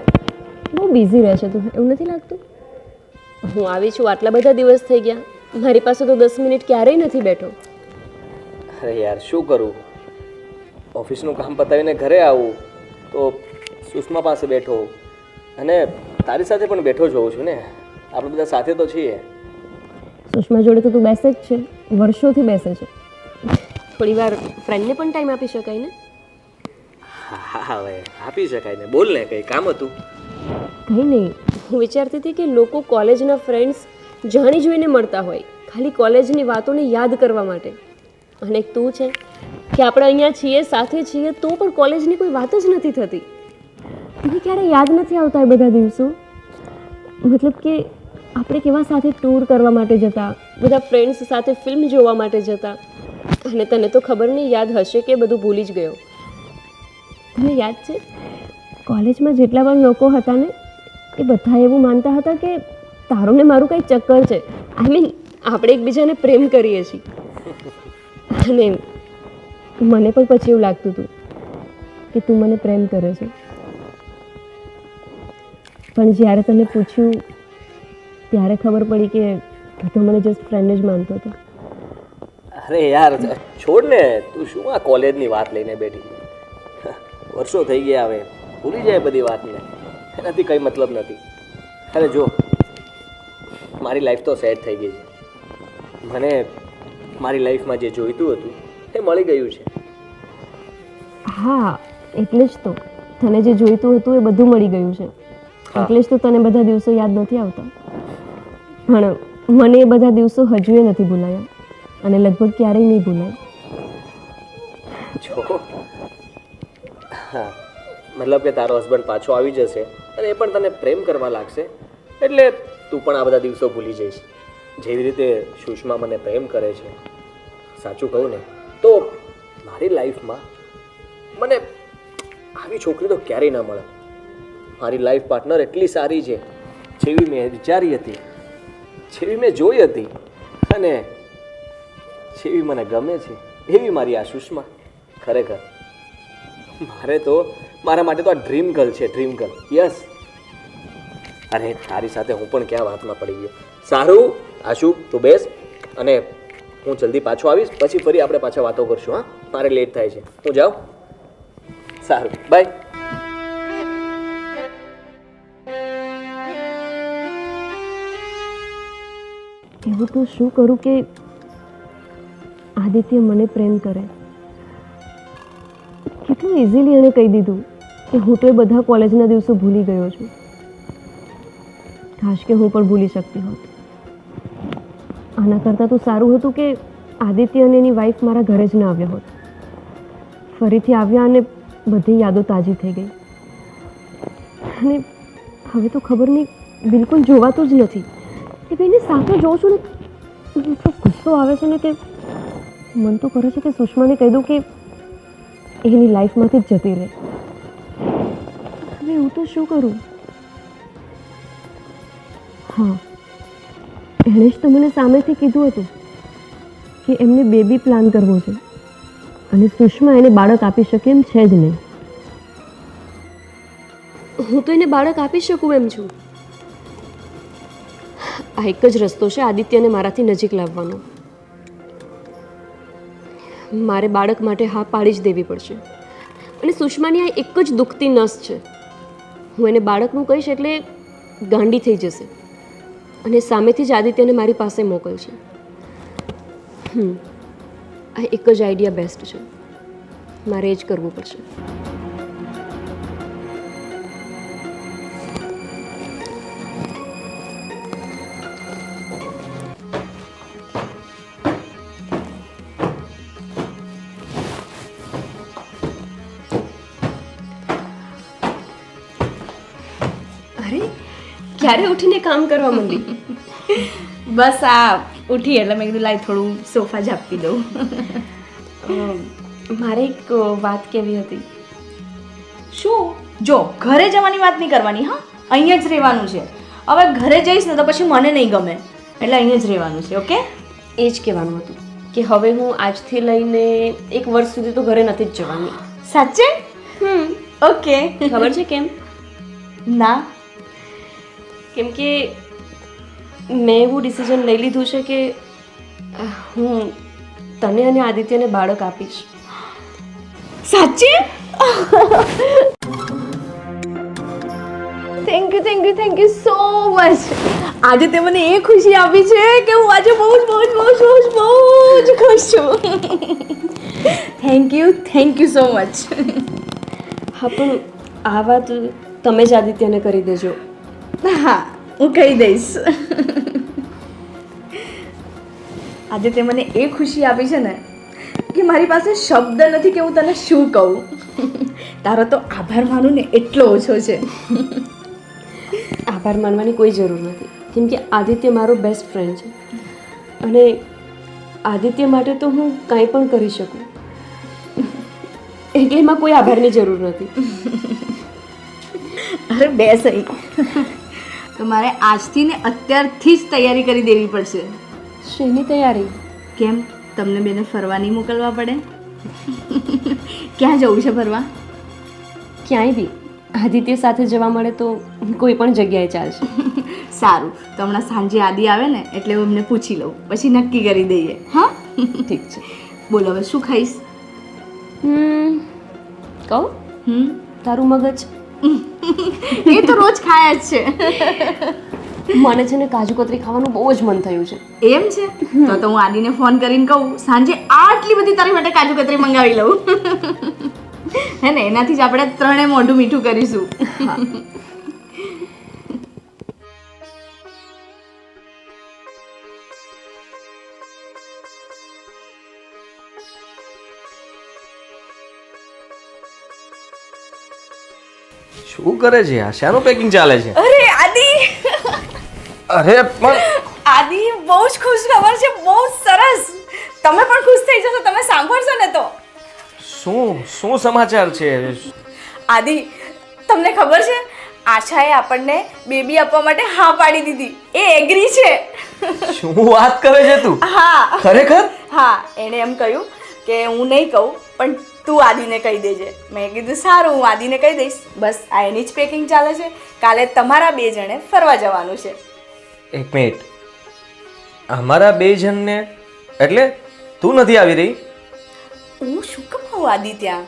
બહુ બિઝી રહે છે તું, એવું નથી લાગતું? હું આવી છું, આટલા બધા દિવસ થઈ ગયા, મારી પાસે તો 10 મિનિટ ક્યારેય નથી બેઠો. અરે યાર શું કરું, ઓફિસનું કામ પતાવીને ઘરે આવું તો સુષ્મા પાસે બેઠો અને તારી સાથે પણ બેઠો જોઉં છું ને, આપણે બધા સાથે તો છીએ. સુષ્મા જોડે તો તું બેસે જ છે, વર્ષોથી બેસે છે. થોડી વાર ફ્રેન્ડને પણ ટાઈમ આપી શકાય ને? હા હવે આપી શકાય ને. બોલ ને, કંઈ કામ હતું? કંઈ નહીં, હું વિચારતી હતી કે લોકો કોલેજના ફ્રેન્ડ્સ જાણી જોઈને મળતા હોય ખાલી કોલેજની વાતોને યાદ કરવા માટે, અને એક તું છે કે આપણે અહીંયા છીએ, સાથે છીએ, તો પણ કોલેજની કોઈ વાત જ નથી થતી. તને ક્યારે યાદ નથી આવતા એ બધા દિવસો? મતલબ કે આપણે કેવા સાથે ટૂર કરવા માટે જતા, બધા ફ્રેન્ડ્સ સાથે ફિલ્મ જોવા માટે જતા, અને તને તો ખબર નહીં યાદ હશે કે બધું ભૂલી જ ગયો. તને યાદ છે કોલેજમાં જેટલા પણ લોકો હતા ને એ બધા એવું માનતા હતા કે તારું ને મારું કંઈ ચક્કર છે. આઈ મીન આપણે એકબીજાને પ્રેમ કરીએ છીએ. અને મને પણ પછી એવું લાગતું હતું કે તું મને પ્રેમ કરે છે, પણ જ્યારે તને પૂછ્યું ત્યારે ખબર પડી કે તું તો મને જસ્ટ ફ્રેન્ડ જ માનતો હતો. અરે યાર છોડ ને, તું શું આ કોલેજની વાત લઈને બેઠી? વર્ષો થઈ ગયા, હવે ભૂલી જાય બધી વાતને, એનાથી કંઈ મતલબ નથી. અરે જો, મારી લાઈફ તો સેટ થઈ ગઈ છે. મને મારી લાઈફમાં જે જોઈતું હતું એ મળી ગયું છે. હા, એટલે જ તો તને જે જોઈતું હતું એ બધું મળી ગયું છે. એટલે જ તો તને બધા દિવસો યાદ નથી આવતા. પણ મને એ બધા દિવસો હજુ એ નથી ભૂલાયા, અને લગભગ ક્યારેય નહીં ભૂલાય. જો હા, મતલબ કે તારો હસબન્ડ પાછો આવી જશે અને એ પણ તને પ્રેમ કરવા લાગશે, એટલે તું પણ આ બધા દિવસો ભૂલી જઈશ. જેવી રીતે સુષ્મા મને પ્રેમ કરે છે, સાચું કહું ને તો મારી લાઈફમાં મને આવી છોકરી તો ક્યારેય ના મળે. મારી લાઈફ પાર્ટનર એટલી સારી છે, જેવી મેં વિચારી હતી, જેવી મેં જોઈ હતી, અને જેવી મને ગમે છે એવી મારી આ સુષ્મા. ખરેખર મારા માટે તો આ ડ્રીમ ગર્લ છે, ડ્રીમ ગર્લ. યસ. અરે તારી સાથે હું પણ ક્યાં વાતમાં પડી ગયો. સારું આશુ, તું બેસ, અને હું જલ્દી પાછો આવીશ, પછી ફરી આપણે પાછા વાતો કરશું. હા, મારે લેટ થાય છે, હું જાઉં. સારું, બાય. એવું તો શું કરું કે આદિત્ય મને પ્રેમ કરે? કેટલું ઇઝીલી એણે કહી દીધું કે હું તો એ બધા કોલેજના દિવસો ભૂલી ગયો છું. કાશ કે હું પણ ભૂલી શકતી હોત. આના કરતાં તો સારું હતું કે આદિત્ય અને એની વાઈફ મારા ઘરે જ ના આવ્યા હોત. ફરીથી આવ્યા અને બધી યાદો તાજી થઈ ગઈ. અને હવે તો ખબર નહીં, બિલકુલ જોવાતું જ નથી. એ બેને સાથે જોઉં છું ને એટલો ગુસ્સો આવે છે ને કે મન તો કરે છે કે સુષ્માને કહી દઉં કે એની લાઈફમાંથી જ જતી રહે. હવે હું તો શું કરું? હા, એણે જ તો મને સામેથી કીધું હતું કે એમને બેબી પ્લાન કરવો છે, અને સુષ્મા એને બાળક આપી શકે એમ છે જ નહીં. હું તો એને બાળક આપી શકું એમ છું. આ એક જ રસ્તો છે આદિત્યને મારાથી નજીક લાવવાનો. મારે બાળક માટે હા પાડી જ દેવી પડશે. અને સુષ્માની આ એક જ દુખતી નસ છે. હું એને બાળકનું કહીશ એટલે ગાંડી થઈ જશે, અને સામેથી જ આદિત્યને મારી પાસે મોકલશે. આ એક જ આઈડિયા બેસ્ટ છે. મારે એ જ કરવું પડશે. ક્યારે ઉઠીને કામ કરવા માંડી? બસ આ ઉઠી એટલે મેં કીધું લાઈ થોડું સોફા જ આપી દઉં. મારે એક વાત કહેવી હતી. શું? જો ઘરે જવાની વાત નહીં કરવાની, હા, અહીંયા જ રહેવાનું છે. હવે ઘરે જઈશ ને તો પછી મને નહીં ગમે, એટલે અહીંયા જ રહેવાનું છે. ઓકે? એ જ કહેવાનું હતું કે હવે હું આજથી લઈને 1 વર્ષ સુધી તો ઘરે નથી જ જવાની. સાચે? ઓકે. ખબર છે કેમ? ના. કેમ કે મેં એવું ડિસિઝન લઈ લીધું છે કે હું તને અને આદિત્યને બાળક આપીશ. સાચે? Thank you so much. આજે તે મને એ ખુશી આપી છે કે હું આજે બહુ જ ખુશ છું. Thank you so much. હા, પણ આ વાત તમે જ આદિત્યને કરી દેજો. હા હું કહી દઈશ. આજે તે મને એ ખુશી આપી છે ને કે મારી પાસે શબ્દ નથી કે હું તને શું કહું. તારો તો આભાર માનું ને એટલો ઓછો છે. આભાર માનવાની કોઈ જરૂર નથી, કેમ કે આદિત્ય મારો બેસ્ટ ફ્રેન્ડ છે અને આદિત્ય માટે તો હું કંઈ પણ કરી શકું, એટલે એમાં કોઈ આભારની જરૂર નથી. અરે બેસ અહીં. તો મારે આજથી ને અત્યારથી જ તૈયારી કરી દેવી પડશે. શેની તૈયારી? કેમ તમને બેને ફરવા નહીં મોકલવા પડે? ક્યાં જવું છે ફરવા? ક્યાંય બી આદિત્ય સાથે જવા મળે તો કોઈ પણ જગ્યાએ ચાલશે. સારું, તો હમણાં સાંજે આદિ આવે ને એટલે હું એમને પૂછી લઉં, પછી નક્કી કરી દઈએ. હા ઠીક છે. બોલો હવે શું ખાઈશ? કહું તારું મગજ એ તો રોજ ખાય જ છે. મને છે ને કાજુ કતરી ખાવાનું બહુ જ મન થયું છે. એમ છે? તો હું આદિને ફોન કરીને કહું સાંજે આટલી બધી તારી માટે કાજુ કતરી મંગાવી લઉં. હે ને, એનાથી જ આપણે ત્રણે મોઢું મીઠું કરીશું. શું કરે છે આ? શાનું પેકિંગ ચાલે છે? અરે આદિ, અરે પણ આદિ બહુ જ ખુશ ખબર છે, બહુ સરસ. તમે પણ ખુશ થઈ જશો તમે સાંભળશો ને તો. શું શું સમાચાર છે? આદિ, તમને ખબર છે આશાએ આપણને બેબી આપવા માટે હા પાડી દીધી. એ એગ્રી છે. શું વાત કરે છે તું? હા ખરેખર? હા, એણે એમ કહ્યું કે હું નહીં કહું પણ તું આદિને કહી દેજે. મેં કીધું સારું, હું આદિને કહી દઈશ. બસ આ એની જ પેકિંગ ચાલે છે. કાલે તમારા બે જણે ફરવા જવાનું છે. એક મિનિટ, અમારા બે જણને એટલે તું નથી આવી રહી? હું શું કહું આદિ, ત્યાં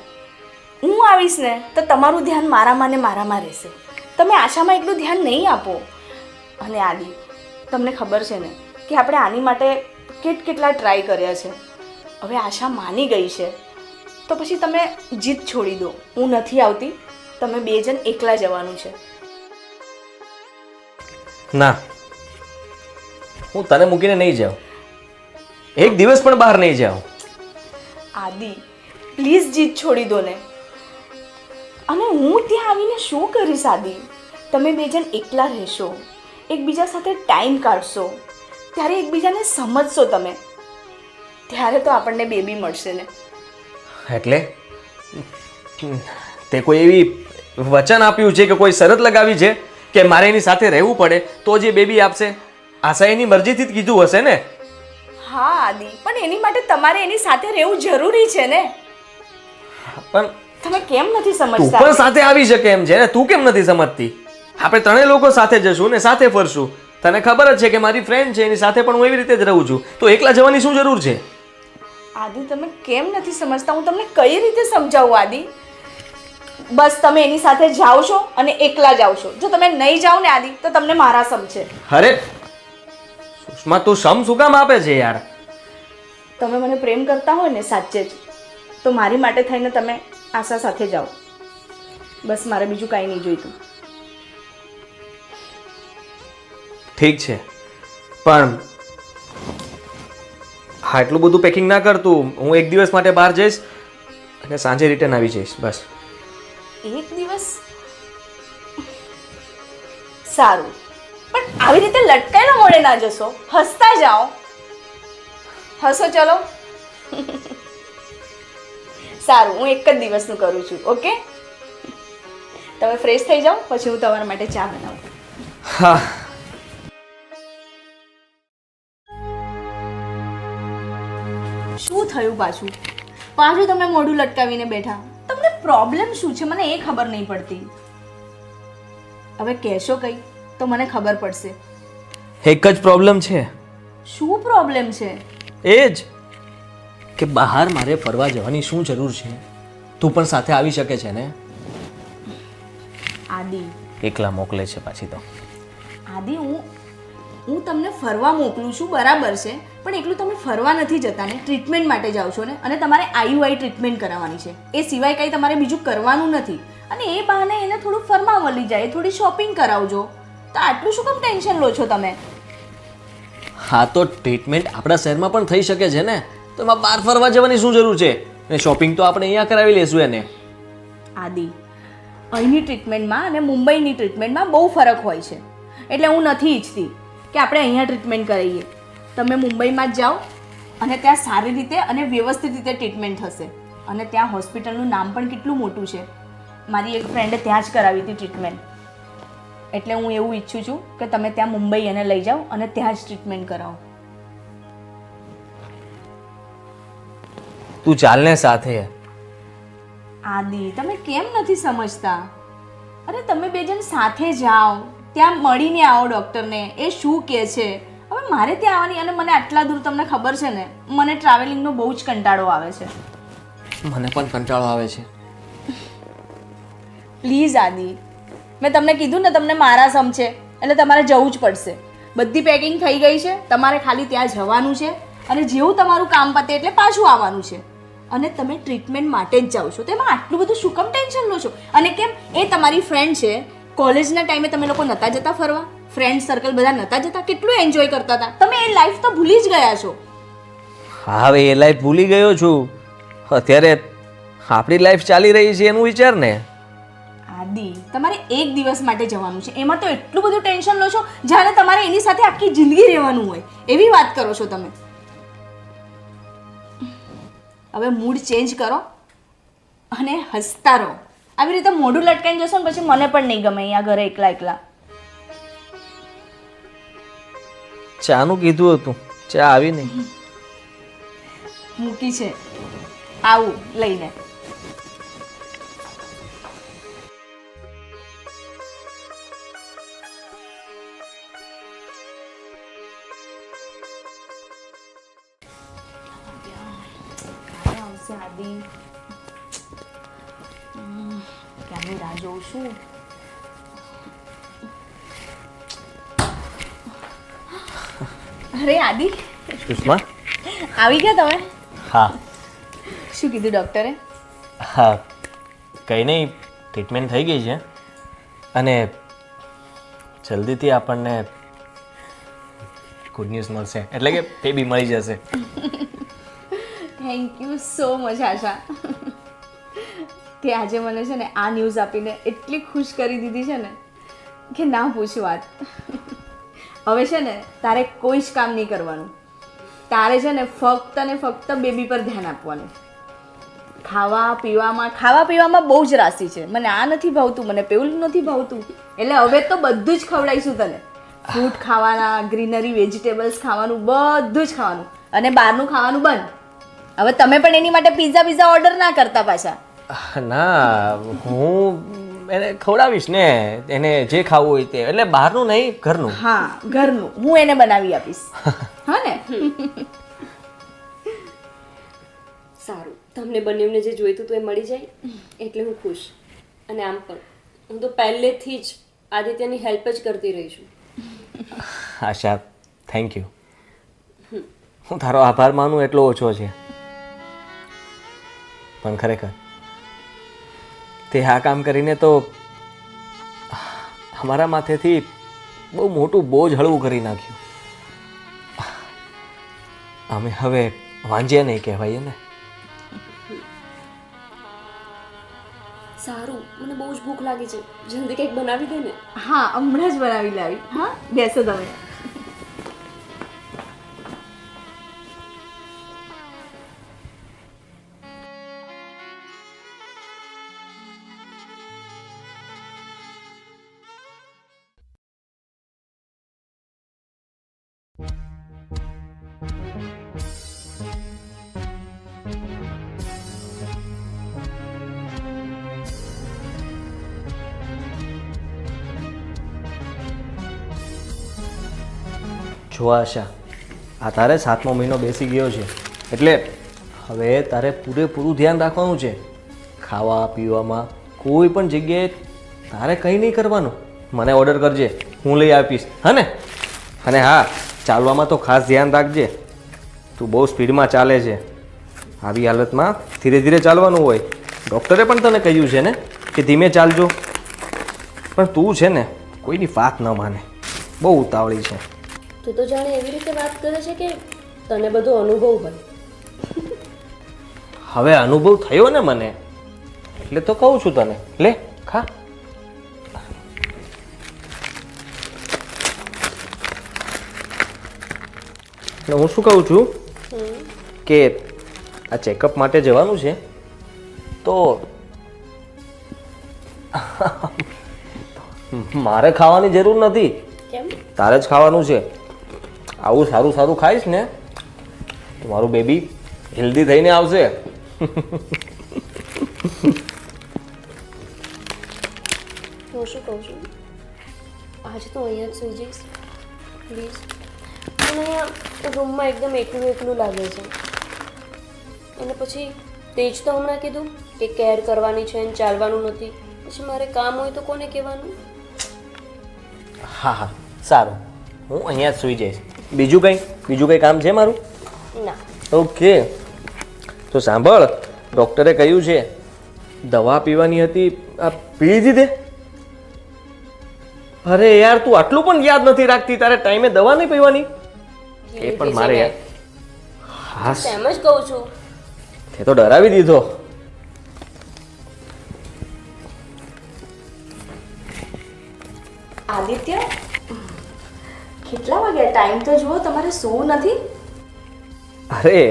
હું આવીશ ને તો તમારું ધ્યાન મારામાં ને મારામાં રહેશે. તમે આશામાં એટલું ધ્યાન નહીં આપો. અને આદિ, તમને ખબર છે ને કે આપણે આની માટે કેટલા ટ્રાય કર્યા છે. હવે આશા માની ગઈ છે તો પછી તમે જીદ છોડી દો. હું નથી આવતી, તમે બે જણ એકલા જવાનું છે. ના, હું તને મૂકીને નહીં જાઉં. એક દિવસ પણ બહાર નહીં જાઉં. આદિ પ્લીઝ જીદ છોડી દો ને. અને હું ત્યાં આવીને શું કરીશ આદિ? તમે બે જણ એકલા રહેશો, એકબીજા સાથે ટાઈમ કાઢશો, ત્યારે એકબીજાને સમજશો તમે. ત્યારે તો આપણને બેબી મળશે ને. એટલે તે કોઈ એવી વચન આપ્યું છે કે કોઈ શરત લગાવી છે કે મારે એની સાથે રહેવું પડે તો જે બેબી આપશે? આશા એની મરજીથી જ કીધું હશે ને? હા આદિ, પણ એની માટે તમારે એની સાથે રહેવું જરૂરી છે ને. પણ તમે કેમ નથી તું સમજતા? પણ સાથે આવી શકે એમ છે ને, તું કેમ નથી સમજતી? આપણે ત્રણેય લોકો સાથે જશું ને સાથે ફરશું. તને ખબર જ છે કે મારી ફ્રેન્ડ છે, એની સાથે પણ હું એવી રીતે જ રહું છું, તો એકલા જવાની શું જરૂર છે? આદિ, તમે કેમ નથી સમજતા? હું તમને કઈ રીતે સમજાવું આદિ? બસ તમે એની સાથે જાઓ છો અને એકલા જાઓ છો. જો તમે નહીં જાઓ ને આદિ તો તમને મારા સમ છે. અરે સુષ્મા, તું સમ શું કામ આપે છે યાર? તમે મને પ્રેમ કરતા હોય ને સાચે જ, તો મારી માટે થઈને તમે આશા સાથે જાઓ. બસ મારે બીજું કાંઈ નહીં જોઈતું. ઠીક છે, પણ હા એટલું બધું પેકિંગ ના કરતું. હું એક દિવસ માટે બહાર જઈશ અને સાંજે રિટર્ન આવી જઈશ. બસ એક દિવસ? સારું, પણ આવી રીતે લટકાયેલા મોડે ના જશો, હસતા જાઓ. હસો ચલો. સારું, હું એક જ દિવસનું કરું છું. ઓકે, તમે ફ્રેશ થઈ જાઓ, પછી હું તમારા માટે ચા બનાવું. હા. શું થયું પાછું? પાછું તમે મોઢું લટકાવીને બેઠા. તમને પ્રોબ્લેમ શું છે મને એ ખબર નહીં પડતી. હવે કહેશો કંઈ તો મને ખબર પડશે. એક જ પ્રોબ્લેમ છે. શું પ્રોબ્લેમ છે? એ જ કે બહાર મારે ફરવા જવાની શું જરૂર છે? તું પણ સાથે આવી શકે છે ને? આદિ, એકલા મોકલે છે પાછી તો. આદિ, હું તમને ફરવા મોકલું છું બરાબર છે, પણ એટલું તમે ફરવા નથી જતા ને, ટ્રીટમેન્ટ માટે જાઓ છો ને, અને તમારે IUI ટ્રીટમેન્ટ કરાવવાની છે. એ સિવાય કંઈ તમારે બીજું કરવાનું નથી. અને એ બહાને એને થોડું ફરવા મળી જાય, થોડી શોપિંગ કરાવજો. તો આટલું શું કેમ ટેન્શન લો છો તમે? હા તો ટ્રીટમેન્ટ આપણા શહેરમાં પણ થઈ શકે છે ને, તો એમાં બહાર ફરવા જવાની શું જરૂર છે? અને શોપિંગ તો આપણે અહીંયા કરાવી લઈશું એને. આદિ, અહીંની ટ્રીટમેન્ટમાં અને મુંબઈની ટ્રીટમેન્ટમાં બહુ ફરક હોય છે. એટલે હું નથી ઈચ્છતી કે આપણે અહીંયા ટ્રીટમેન્ટ કરાવીએ. તમે મુંબઈમાં જ જાઓ અને ત્યાં સારી રીતે અને વ્યવસ્થિત રીતે ટ્રીટમેન્ટ થશે. અને ત્યાં હોસ્પિટલનું નામ પણ કેટલું મોટું છે. મારી એક ફ્રેન્ડે ત્યાં જ કરાવી હતી ટ્રીટમેન્ટ. એટલે હું એવું ઈચ્છું છું કે તમે ત્યાં મુંબઈ એને લઈ જાઓ અને ત્યાં જ ટ્રીટમેન્ટ કરાવો. તું ચાલ ને સાથે. આદિ, તમે કેમ નથી સમજતા? અરે તમે બે જણ સાથે જાઓ, ત્યાં મળીને આવો ડૉક્ટરને, એ શું કહે છે. હવે મારે ત્યાં આવવાની, અને મને આટલા દૂર તમને ખબર છે ને, મને ટ્રાવેલિંગનો બહુ જ કંટાળો આવે છે. મને પણ કંટાળો આવે છે. પ્લીઝ આદિ, મેં તમને કીધું ને તમને મારા સમ છે, એટલે તમારે જવું જ પડશે. બધી પેકિંગ થઈ ગઈ છે, તમારે ખાલી ત્યાં જવાનું છે અને જેવું તમારું કામ પતે એટલે પાછું આવવાનું છે. અને તમે ટ્રીટમેન્ટ માટે જ જાઓ છો, તો એમાં આટલું બધું શું કામ ટેન્શન લો છો? અને કેમ, એ તમારી ફ્રેન્ડ છે, કોલેજના ટાઈમે તમે લોકો નહોતા જતા ફરવા? ફ્રેન્ડ સર્કલ બધા નહોતા જતા? કેટલું એન્જોય કરતા હતા તમે? એ લાઈફ તો ભૂલી જ ગયા છો. હા, હવે એ લાઈફ ભૂલી ગયો છું. અત્યારે આપણી લાઈફ ચાલી રહી છે એનું વિચાર ને. આદિ, તમારે એક દિવસ માટે જવાનું છે, એમાં તો એટલું બધું ટેન્શન લો છો જાણે તમારે એની સાથે આખી જિંદગી રહેવાનું હોય એવી વાત કરો છો તમે. હવે મૂડ ચેન્જ કરો અને હસતા રહો. આવી રીતે મોઢું લટકાઈને જશો ને પછી મને પણ નહીં ગમે અહીંયા ઘરે એકલા એકલા. ચાનું કીધું હતું, ચા આવી નહીં. મૂકી છે, આવું લઈને. આદિ, ક્યાંની રાહ જોઉં છું. અરે આદિ, સુષ્મા. આવી ગયા તમે? હા શું કીધું ડૉક્ટરે? હા, કંઈ નહીં, ટ્રીટમેન્ટ થઈ ગઈ છે અને જલ્દીથી આપણને ગુડ ન્યૂઝ મળશે, એટલે કે બેબી મળી જશે. થેન્ક યુ સો મચ આશા, કે આજે મને છે ને આ ન્યૂઝ આપીને એટલી ખુશ કરી દીધી છે ને કે ના પૂછ વાત. હવે છે ને તારે કોઈ જ કામ નહીં કરવાનું. તારે છે ને ફક્ત ને ફક્ત બેબી પર ધ્યાન આપવાનું. ખાવા પીવામાં બહુ જ રાશિ છે. મને આ નથી ભાવતું, મને પેલું નથી ભાવતું, એટલે હવે તો બધું જ ખવડાવીશું તને. ફ્રૂટ ખાવાના, ગ્રીનરી વેજીટેબલ્સ ખાવાનું, બધું જ ખાવાનું, અને બહારનું ખાવાનું બંધ. હવે તમે પણ એની માટે પિઝા ઓર્ડર ના કરતા પાછા. ના, હું એને ખવડાવીશ ને, એને જે ખાવું હોય તે, એટલે બહારનું નહીં, ઘરનું. હા, ઘરનું હું એને બનાવી આપીશ. હા ને? સારું, તમને બંનેને જે જોઈતું હતું એ મળી જાય એટલે હું ખુશ. અને આમ પણ હું તો પહેલેથી જ આદિત્યની હેલ્પ જ કરતી રહી છું. આશા, થેન્ક યુ. હું તારો આભાર માનું એટલો ઓછો છે, પણ ખરેખર તે આ કામ કરીને તો અમારા માથેથી બહુ મોટું બોજ હળવું કરી નાખ્યું. અમે હવે વાંજ્યા નહીં કહેવાય ને. સારું, મને બહુ જ ભૂખ લાગી છે, જલ્દી કંઈક બનાવી દે ને. હા, હમણાં જ બનાવી લાવી. હા, બેસો તમે. જો આશા, આ તારે 7મો મહિનો બેસી ગયો છે, એટલે હવે તારે પૂરેપૂરું ધ્યાન રાખવાનું છે. ખાવા પીવામાં કોઈ પણ જગ્યાએ તારે કંઈ નહીં કરવાનું. મને ઓર્ડર કરજે, હું લઈ આપીશ, હા ને? અને હા, ચાલવામાં તો ખાસ ધ્યાન રાખજે. તું બહુ સ્પીડમાં ચાલે છે. આવી હાલતમાં ધીરે ધીરે ચાલવાનું હોય. ડૉક્ટરે પણ તને કહ્યું છે ને કે ધીમે ચાલજો, પણ તું છે ને કોઈની વાત ન માને, બહુ ઉતાવળી છે. તું તો જાણે એવી રીતે વાત કરે છે કે તને બધો અનુભવ હોય. હવે અનુભવ થયો ને મને, એટલે તો કહું છું તને. લે ખા. એટલે હું શું કહું છું કે આ ચેકઅપ માટે જવાનું છે તો મારે ખાવાની જરૂર નથી, કેમ? તારે જ ખાવાનું છે. આવું સારું સારું ખાઈશ ને તો મારું બેબી હેલ્ધી થઈને આવશે. હું શું કહું છું, આજે તો અહીંયા જ સુઈ જઈશ પ્લીઝ. મને અહીંયા રૂમમાં એકદમ એકલું એકલું લાગે છે. અને પછી તે જ તો હમણાં કીધું કે કેર કરવાની છે અને ચાલવાનું નથી. પછી મારે કામ હોય તો કોને કહેવાનું? હા હા સારું, હું અહીંયા જ સુઈ જઈશ. બીજું કંઈ કામ છે મારું? ના. ઓકે, તો સાંભળ, ડૉક્ટરે કહ્યું છે દવા પીવાની હતી, આ પી દીધી. અરે યાર, તું આટલું પણ યાદ નથી રાખતી, તારે ટાઈમે દવા નહીં પીવાની. એ પણ મારે યાર. હા, એમ જ કહું છું. તે તો ડરાવી દીધો. આદિત્ય, કેટલા વાગ્યા? ટાઈમ તો જુઓ, તમારે સૂવું નથી? અરે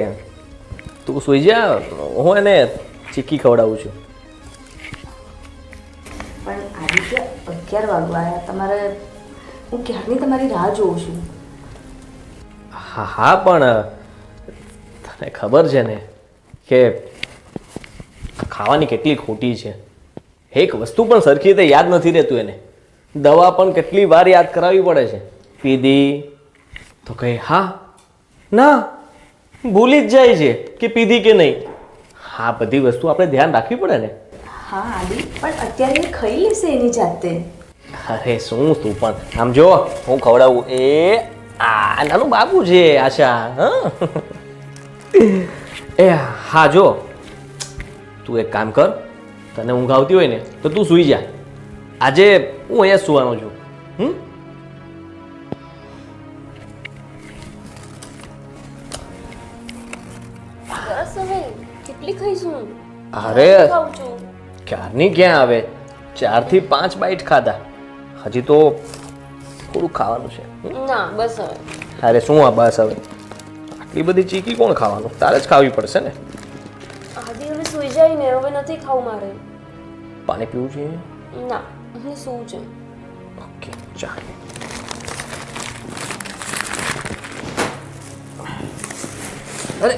તું સુઈ જા, હું એને ચીક્કી ખવડાવું છું. પણ આદિત્ય, 11 વાગવા આવ્યા. તમારે, હું ક્યારની તમારી રાહ જોઉં છું. હા હા, પણ તને ખબર છે ને કે ખાવાની કેટલી ખોટી છે. એક વસ્તુ પણ સરખી રીતે યાદ નથી રહેતું એને. દવા પણ કેટલી વાર યાદ કરાવવી પડે છે. પીધી તો કહે હા ના, ભૂલી જ જાય છે કે પીધી કે નહીં. હા, બધી વસ્તુ આપણે ધ્યાન રાખવી પડે ને. હા આદિ, પણ અત્યારે એ ખાઈ લેશે એની જાતે. અરે શું તું પણ, આમ જો હું ખવડાવું. આ નાનું બાબુ છે આશા. હા એ હા, જો તું એક કામ કર, તને ઊંઘ આવતી હોય ને તો તું સૂઈ જા. આજે હું અહીંયા સુવાનો છું. બસ હવે કેટલી ખાઈશું? અરે ખાઉં છું. ક્યારની ક્યાં આવે, 4 થી 5 બાઈટ ખાધા, હજી તો થોડું ખાવાનું છે. ના બસ હવે. અરે શું આ બસ હવે, આટલી બધી ચીકી કોણ ખાવાનું, તારે જ ખાવી પડશે ને. આદિ હવે સુઈ જાય ને, હવે નથી ખાવું મારે. પાણી પીવું છે? ના, મને શું છે. ઓકે ચાલ. અરે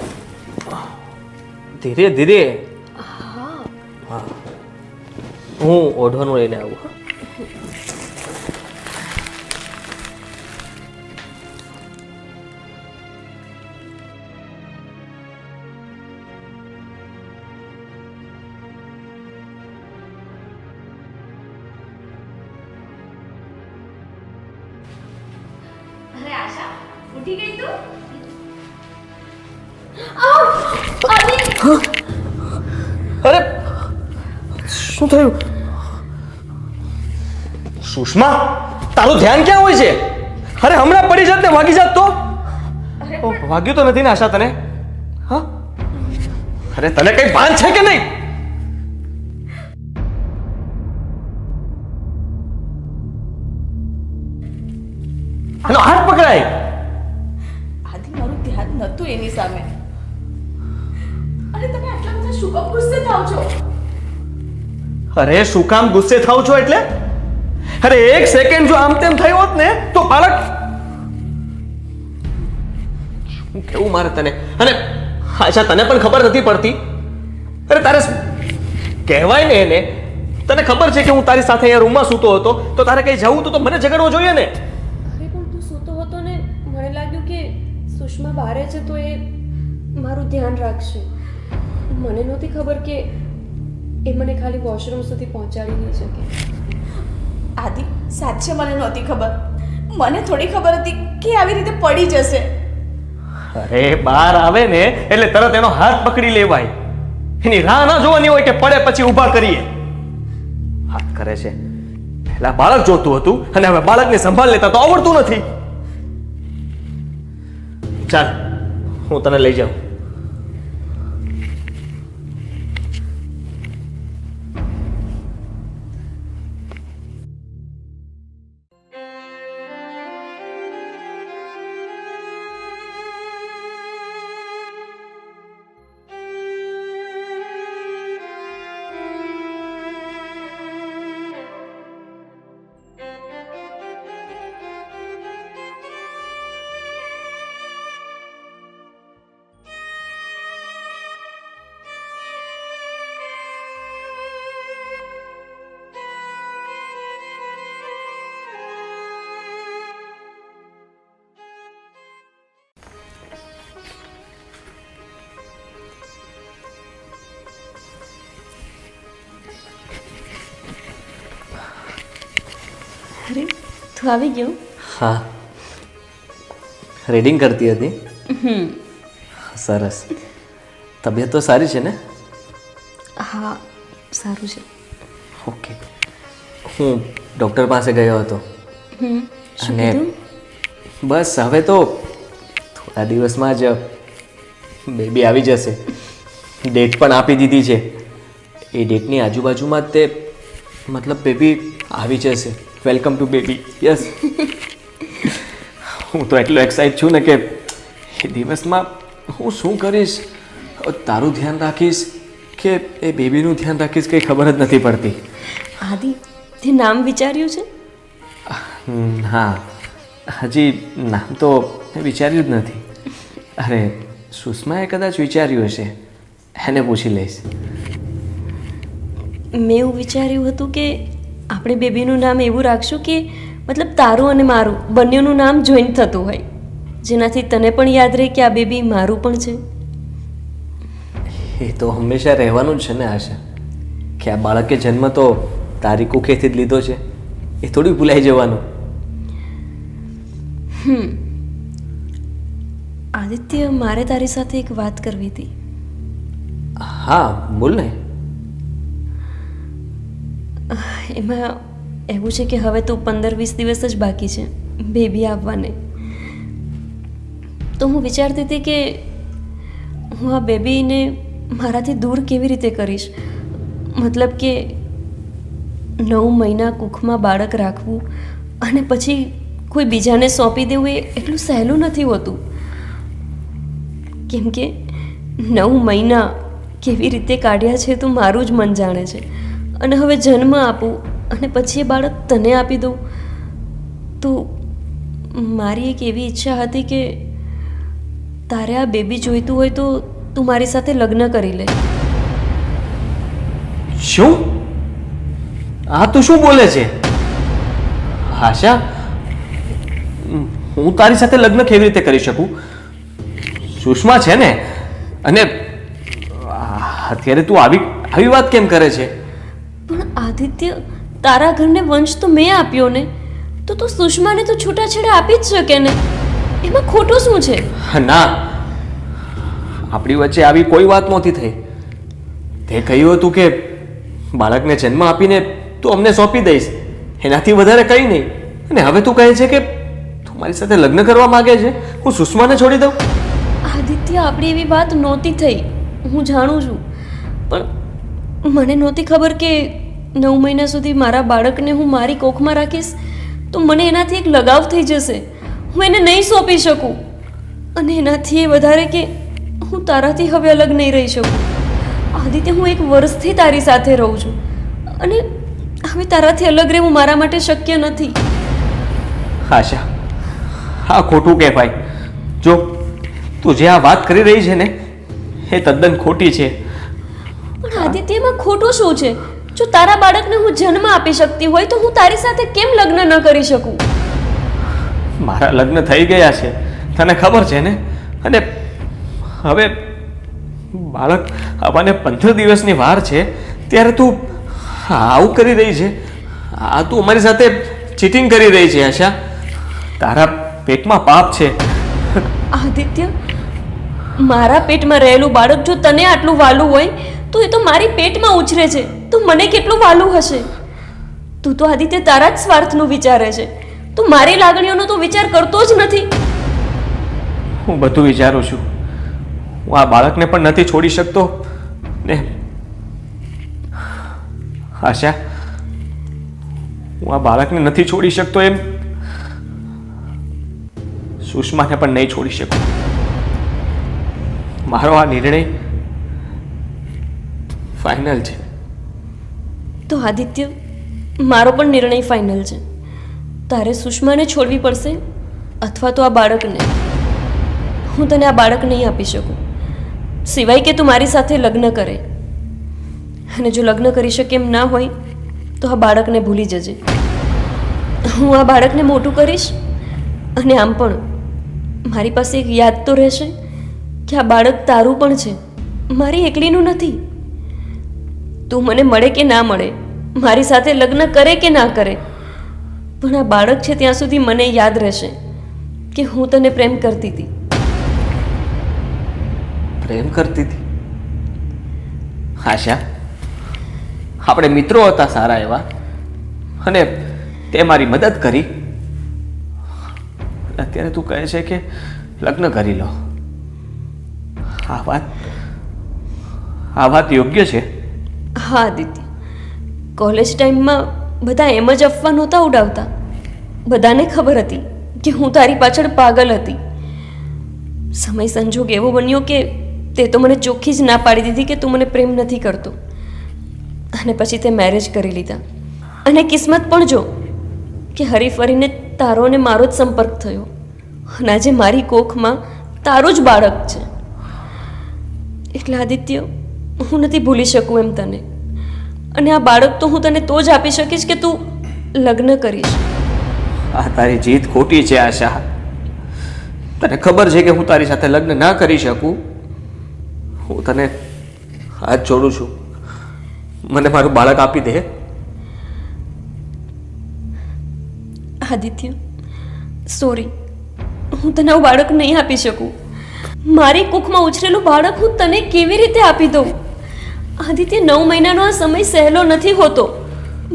ધીરે ધીરે. હા, હું ઓઢવાનું લઈને આવું. હા. અરે આશા, ઉઠી ગઈ તું? અરે શું થયું? સુષ્મા, તારું ધ્યાન ક્યાં હોય છે? અરે હમણાં પડી જાત ને વાગી જાત તો. વાગ્યું તો નથી ને આશા તને? હા, અરે તને કઈ ભાન છે કે નહીં? એનો હાથ પકડાય. આદિ, મારું ધ્યાન નહોતું એની સામે. અરે તમે આટલા બધા શું કામ ગુસ્સે થાવ છો? અરે શું કામ ગુસ્સે થાવ છો એટલે? અરે એક સેકન્ડ જો આમ તેમ થયું હોત ને તો બાળક. શું કેવું મારે તને? અને આશા, તને પણ ખબર નથી પડતી? અરે તારે કહેવાય ને એને, તને ખબર છે કે હું તારી સાથે અહીંયા રૂમમાં સૂતો હતો, તો તારે કઈ જવું તો મને જગાડવો જોઈએ ને. અરે પણ તું સૂતો હતો ને, મને લાગ્યું કે સુષ્મા બહારે છે તો એ મારું ધ્યાન રાખશે. મને નહોતી ખબર કે એ મને ખાલી વોશરૂમ સુધી પહોંચાડી નહીં શકે. આદિ, સાચે મને નહોતી ખબર. મને થોડી ખબર હતી કે આવી રીતે પડી જશે. અરે બહાર આવે ને એટલે તરત એનો હાથ પકડી લેવાય. એની રાહ ના જોવાની હોય કે પડે પછી ઊભા કરીએ. હાથ કરે છે પહેલા બાળક જોતું હતું અને હવે બાળકની સંભાળ લેતા તો આવડતું નથી. ચાલ હું તને લઈ જાઉં. અરે તું આવી ગયો? હા, રીડિંગ કરતી હતી. સરસ. તબિયત તો સારી છે ને? હા સારું છે. ઓકે. હું ડૉક્ટર પાસે ગયો હતો શું અને કીધું? બસ હવે તો થોડા દિવસમાં જ બેબી આવી જશે. ડેટ પણ આપી દીધી છે. એ ડેટની આજુબાજુમાં જ તે મતલબ બેબી આવી જશે. Welcome to baby. યસ. હું તો એટલો એક્સાઇટ છું ને કે એ દિવસમાં હું શું કરીશ, તારું ધ્યાન રાખીશ કે એ બેબીનું ધ્યાન રાખીશ કંઈ ખબર જ નથી પડતી. આદિ, તે નામ વિચાર્યું છે? હા, હજી નામ તો મેં વિચાર્યું જ નથી. અરે સુષ્માએ કદાચ વિચાર્યું હશે, એને પૂછી લઈશ. મેં એવું વિચાર્યું હતું કે આપણે બેબીનું નામ એવું રાખશું કે મતલબ તારું અને મારું બંનેનું નામ જોઈન્ટ થતું હોય, જેનાથી તને પણ યાદ રહે કે આ બેબી મારું પણ છે. એ તો હંમેશા રહેવાનું જ છે ને આશા, કે આ બાળકે જન્મ તો તારી કુખેથી જ લીધો છે, એ થોડી ભૂલાઈ જવાનું. આદિત્ય, મારે તારી સાથે એક વાત કરવી હતી. હા બોલ ને. એમાં એવું છે કે હવે તો 15-20 દિવસ જ બાકી છે બેબી આવવાને. તો હું વિચારતી હતી કે હું આ બેબીને મારાથી દૂર કેવી રીતે કરીશ. મતલબ કે 9 મહિના કુખમાં બાળક રાખવું અને પછી કોઈ બીજાને સોંપી દેવું એ એટલું સહેલું નથી હોતું. કેમ કે 9 મહિના કેવી રીતે કાઢ્યા છે તો મારું જ મન જાણે છે. અને હવે જન્મ આપું અને પછી એ બાળક તને આપી દઉં તો મારી એક એવી ઈચ્છા હતી કે તારે આ બેબી જોઈતું હોય તો તું મારી સાથે લગ્ન કરી લે. શું? આ તું શું બોલે છે આશા? હું તારી સાથે લગ્ન કેવી રીતે કરી શકું? સુષ્મા છે ને, અને અત્યારે તું આવી વાત કેમ કરે છે? પણ આદિત્ય, તારા ઘરને વંશ તો મેં આપ્યો ને, તો સુષ્માને તો છૂટાછેડા આપી જ શકે ને. એમાં ખોટું શું છે? ના, આપણી વચ્ચે આવી કોઈ વાત નહોતી થઈ. તે કહ્યું હતું કે બાળકને જન્મ આપીને તું અમને સોંપી દઈશ, એનાથી વધારે કંઈ નહીં. અને હવે તું કહે છે કે તું મારી સાથે લગ્ન કરવા માંગે છે, હું સુષ્માને છોડી દઉં? આદિત્ય, આપણી એવી વાત નહોતી થઈ, હું જાણું છું. પણ મને નહોતી ખબર કે 9 મહિના સુધી મારા બાળકને હું મારી કોખમાં રાખીશ તો મને એનાથી એક લગાવ થઈ જશે. હું એને નહીં સોંપી શકું. અને એનાથી એ વધારે કે હું તારાથી હવે અલગ નહીં રહી શકું. આદિત્ય, હું 1 વર્ષથી તારી સાથે રહું છું અને હવે તારાથી અલગ રહેવું મારા માટે શક્ય નથી. આશા, હા ખોટું કહેવાય. જો તું જે આ વાત કરી રહી છે ને એ તદ્દન ખોટી છે. પણ આદિત્ય, એમાં ખોટું શું છે? જો તારા બાળકને હું જન્મ આપી શકતી હોય તો હું તારી સાથે કેમ લગ્ન ન કરી શકું? મારા લગ્ન થઈ ગયા છે, તને ખબર છે ને. અને હવે બાળક આવવાને 15 દિવસની વાર છે, ત્યારે તું આવું કરી રહી છે. આ તું અમારી સાથે ચીટિંગ કરી રહી છે આશા. તારા પેટમાં પાપ છે. આદિત્ય, મારા પેટમાં રહેલું બાળક જો તને આટલું વાલું હોય તો એ તો મારી પેટમાં ઉછરે છે, તો મને કેટલું વાલું હશે. તું તો આદિત્ય તારા જ સ્વાર્થનું વિચારે છે. તું મારી લાગણીઓનો તો વિચાર કરતો જ નથી. હું બધું વિચારું છું. હું આ બાળકને પણ નથી છોડી શકતો ને આશા, હું આ બાળકને નથી છોડી શકતો એમ સુષ્માને પણ નહીં છોડી શકું. મારો આ નિર્ણય ફાઇનલ છે. તો આદિત્ય, મારો પણ નિર્ણય ફાઇનલ છે. તારે સુષ્માને છોડવી પડશે અથવા તો આ બાળકને. હું તને આ બાળક નહીં આપી શકું, સિવાય કે તું મારી સાથે લગ્ન કરે. અને જો લગ્ન કરી શકે એમ ના હોય તો આ બાળકને ભૂલી જજે. હું આ બાળકને મોટું કરીશ અને આમ પણ મારી પાસે એક યાદ તો રહેશે કે આ બાળક તારું પણ છે, મારી એકલીનું નથી. તું મને મળે કે ના મળે, મારી સાથે લગ્ન કરે કે ના કરે, પણ આ બાળક છે ત્યાં સુધી મને યાદ રહેશે કે હું તને પ્રેમ કરતી હતી. પ્રેમ કરતી હતી? આશા, આપણે મિત્રો હતા સારા એવા, અને તે મારી મદદ કરી. અત્યારે તું કહે છે કે લગ્ન કરી લો. આ વાત યોગ્ય છે? હા આદિત્ય, કોલેજ ટાઈમમાં બધા એમ જ અફવા નહોતા ઉડાવતા. બધાને ખબર હતી કે હું તારી પાછળ પાગલ હતી. સમય સંજોગ એવો બન્યો કે તે તો મને ચોખ્ખી જ ના પાડી દીધી કે તું મને પ્રેમ નથી કરતો. અને પછી તે મેરેજ કરી લીધા. અને કિસ્મત પણ જો કે હરીફરીને તારો અને મારો જ સંપર્ક થયો. અને આજે મારી કોખમાં તારું જ બાળક છે. એટલે આદિત્ય, હું નથી ભૂલી શકું એમ તને. અને આ બાળક તો હું તને તો જ આપી શકીશ કે તું લગ્ન કરીશ. આ તારી જીત ખોટી છે આશા. તને ખબર છે કે હું તારી સાથે લગ્ન ના કરી શકું. હું તને હાથ જોડું છું, મને મારું બાળક આપી દે. આદિત્ય, સોરી, હું તને આવું બાળક નહીં આપી શકું. મારી કુખમાં ઉછરેલું બાળક હું તને કેવી રીતે આપી દઉં? આદિત્ય, 9 મહિનાનો આ સમય સહેલો નથી હોતો.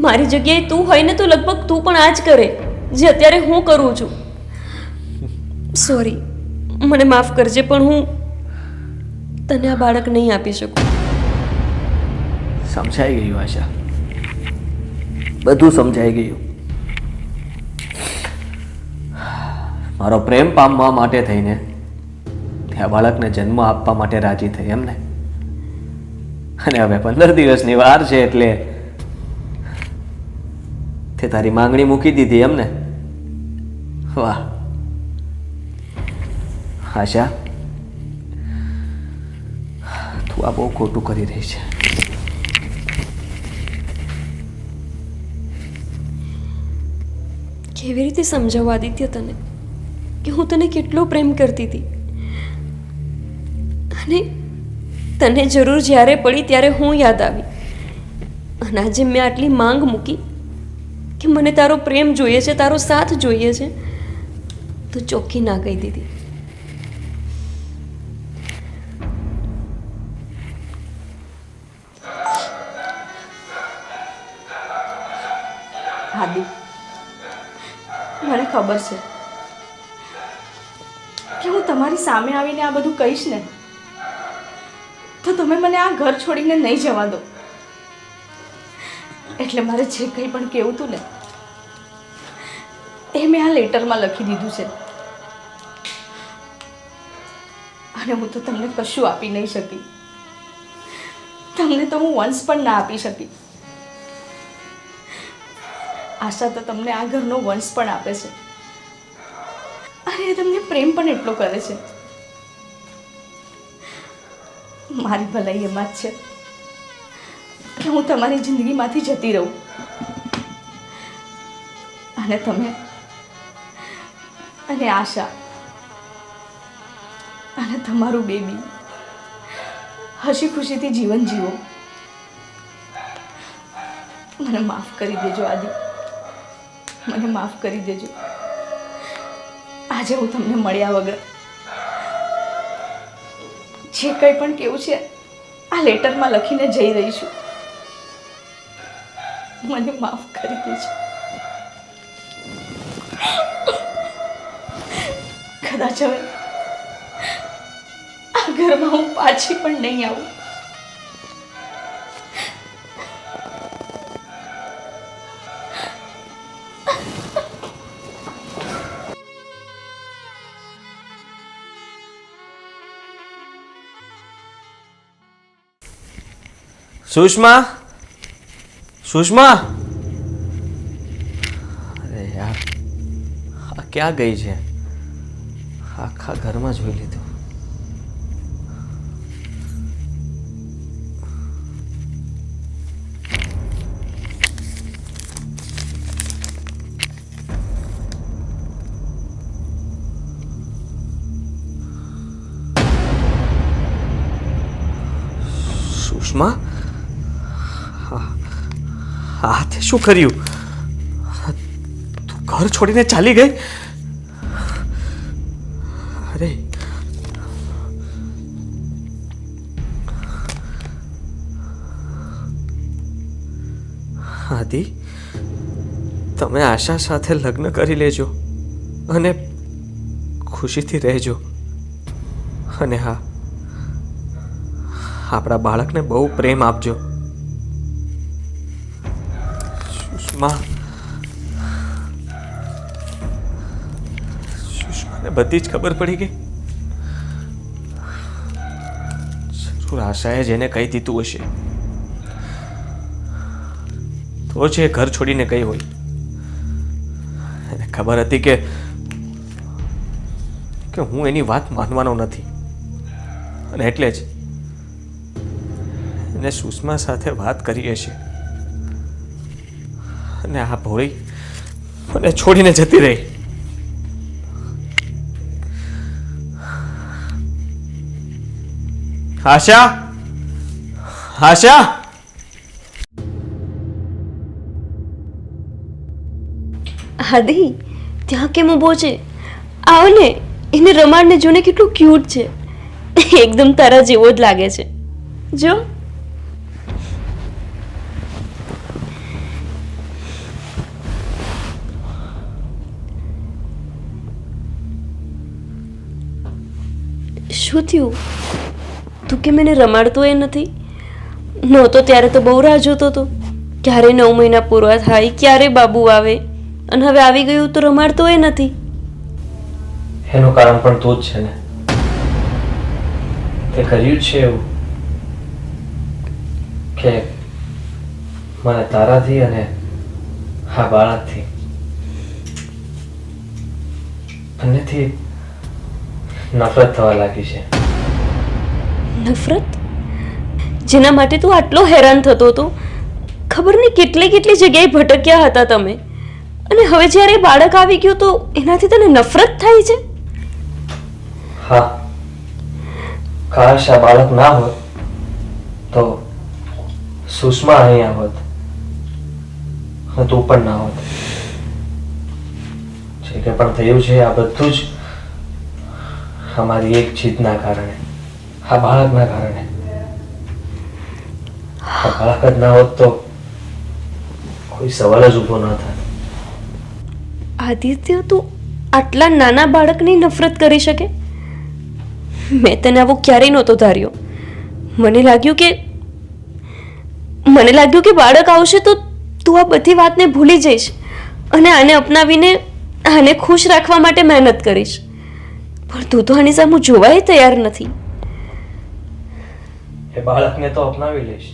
મારી જગ્યાએ તું હોય ને તો લગભગ તું પણ આ જ કરે જે અત્યારે હું કરું છું. સોરી, મને માફ કરજે, પણ હું તને આ બાળક નહીં આપી શકું. સમજાઈ ગયું આશા, બધું સમજાઈ ગયું. મારો પ્રેમ પામવા માટે થઈને ત્યાં બાળકને જન્મ આપવા માટે રાજી થઈ એમને. અને હવે 15 દિવસની વાર છે એટલે તે તારી માંગણી મૂકી દીધી એમને. વાહ આશા, તું આ બહુ ખોટું કરી રહી છે. કેવી રીતે સમજાવું આદિત્ય તને કે હું તને કેટલો પ્રેમ કરતી હતી? અને તને જરૂર જ્યારે પડી ત્યારે હું યાદ આવી. અને આજે મેં આટલી માંગ મૂકી કે મને તારો પ્રેમ જોઈએ છે, તારો સાથ જોઈએ છે, તો ચોખ્ખી ના કહી દીધી. આદિ, મને ખબર છે કે હું તમારી સામે આવીને આ બધું કહીશ ને તો તમે મને આ ઘર છોડીને નહીં જવા દો. એટલે મારે જે કંઈ પણ કહેવું હતું ને એ મેં આ લેટરમાં લખી દીધું છે. અને હું તો તમને કશું આપી નહીં શકી. તમને તો હું વંશ પણ ના આપી શકી. આશા તો તમને આ ઘરનો વંશ પણ આપે છે અને એ તમને પ્રેમ પણ એટલો કરે છે. મારી ભલાઈ એમાં જ છે કે હું તમારી જિંદગીમાંથી જતી રહું અને તમે અને આશા અને તમારું બેબી હસી ખુશીથી જીવન જીવો. મને માફ કરી દેજો આદિ, મને માફ કરી દેજો. આજે હું તમને મળ્યા વગર જે કંઈ પણ કેવું છે આ લેટરમાં લખીને જઈ રહી છું. મને માફ કરી દેજો. કદાચ હવે આ ઘરમાં હું પાછી પણ નહીં આવું. સુષ્મા, સુષ્મા, અરે યાર, આ ક્યાં ગઈ છે? આખા ઘરમાં જોઈ લીધું. સુષ્મા, આ તે શું કર્યું? તું ઘર છોડીને ચાલી ગઈ? અરે આદિ, તમે આશા સાથે લગ્ન કરી લેજો અને ખુશીથી રહેજો. અને હા, આપણા બાળકને બહુ પ્રેમ આપજો. સુષ્માને બધી જ ખબર પડી ગઈ. જરૂર આશાએ જેને કહી દીધું હશે તો જે ઘર છોડીને ગઈ હોય. એને ખબર હતી કે હું એની વાત માનવાનો નથી, અને એટલે જ એને સુષ્મા સાથે વાત કરી હશે. અને આ ભોળી મને છોડીને જતી રહી. આશા, આશા, આદિ, ત્યાં કેમ ઊભો છે? આવો ને, એને રમાડને જોને કેટલું ક્યુટ છે. એકદમ તારા જેવો જ લાગે છે. જો શું થયું? તું કેમ એને રમાડતો એ નથી? નહોતો ત્યારે તો બહુ રાહ જોતો હતો, ક્યારે 9 મહિના પૂરા થાય, ક્યારે બાબુ આવે, અને હવે આવી ગયું તો રમાડતો એ નથી. એનું કારણ પણ તું જ છે ને. તે કર્યું જ છે એવું કે મને તારાથી અને આ બાળકથી બંનેથી નફરત થવા લાગી છે. નફરત? જેના માટે તું આટલો હેરાન થતો હતો, ખબર નહીં કેટલી કેટલી જગ્યાએ ભટક્યા હતા તમે, અને હવે જ્યારે બાળક આવી ગયું તો એનાથી તને નફરત થાય છે? હા, કાશ આ બાળક ના હોત તો સુષ્મા અહીંયા હોત, અને તું પણ ના હોત. જે કંઈ પણ થયું છે આ બધું જ અમારી એક જીદના કારણે, આ બાળકના કારણે. આ બાળક જ ના હોત તો કોઈ સવાલ જ ઊભો ન થાય. આદિત્ય, તું આટલા નાના બાળકની નફરત કરી શકે? મેં તને આવું ક્યારેય નહોતો ધાર્યો. મને લાગ્યું કે બાળક આવશે તો તું આ બધી વાતને ભૂલી જઈશ અને આને અપનાવીને આને ખુશ રાખવા માટે મહેનત કરીશ. પણ તું તો આની સામે જોવાય તૈયાર નથી. એ બાળકને તો અપનાવી લઈશ,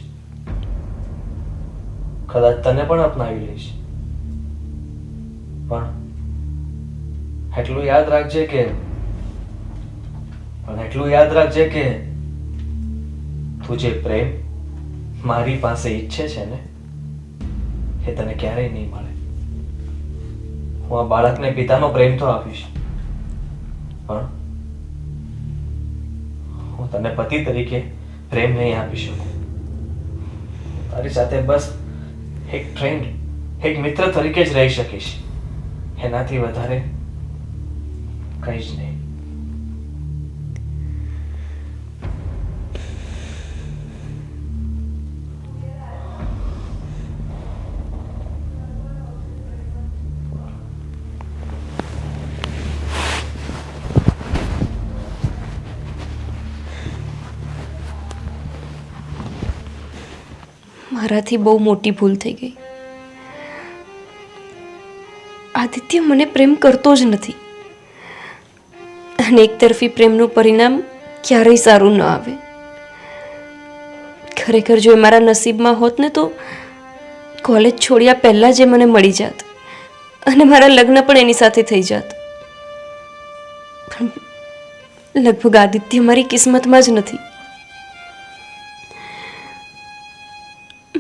કદાચ તને પણ અપનાવી લઈશ, પણ એટલું યાદ રાખજે કે તું જે પ્રેમ મારી પાસે ઈચ્છે છે ને એ તને ક્યારેય નહીં મળે. હું આ બાળકને પિતાનો પ્રેમ તો આપીશ, પણ હું તને પતિ તરીકે પ્રેમ નહીં આપી શકું. તારી સાથે બસ એક ફ્રેન્ડ, એક મિત્ર તરીકે જ રહી શકીશ, એનાથી વધારે કંઈ જ નહીં. મારાથી બહુ મોટી ભૂલ થઈ ગઈ. આદિત્ય મને પ્રેમ કરતો જ નથી અને એકતરફી પ્રેમનું પરિણામ ક્યારેય સારું ન આવે. ખરેખર જો એ મારા નસીબમાં હોત ને તો કોલેજ છોડ્યા પહેલાં જ એ મને મળી જાત અને મારા લગ્ન પણ એની સાથે થઈ જાત. પણ લગભગ આદિત્ય મારી કિસ્મતમાં જ નથી.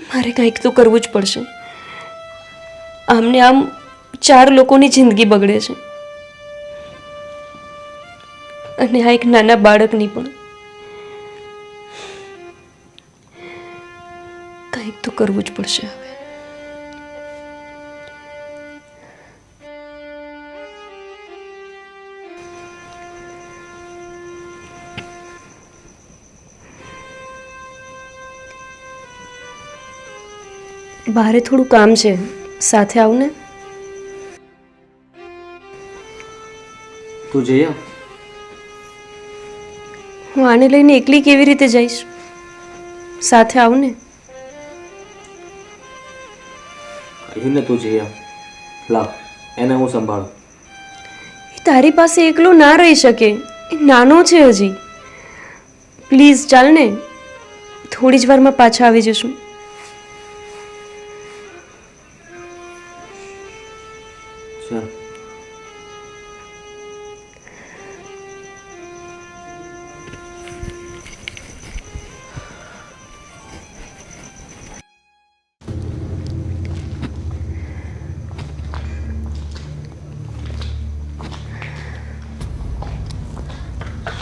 મારે કંઈક તો કરવું જ પડશે. આમને આમ 4 લોકોની જિંદગી બગડે છે અને આ એક નાના બાળકની પણ. કંઈક તો કરવું જ પડશે હવે. બહારે થોડું કામ છે, સાથે આવ ને. તું જઈ આવ. હું આને લઈને એકલી કેવી રીતે જઈશ? સાથે આવ ને. કહ્યું ને તું જઈ આવ. લાવ, એને હું સંભાળું. એ તારી પાસે એકલો ના રહી શકે. એ નાનો છે હજી. પ્લીઝ ચાલ ને, થોડી જ વારમાં પાછા આવી જશું. ચાલ.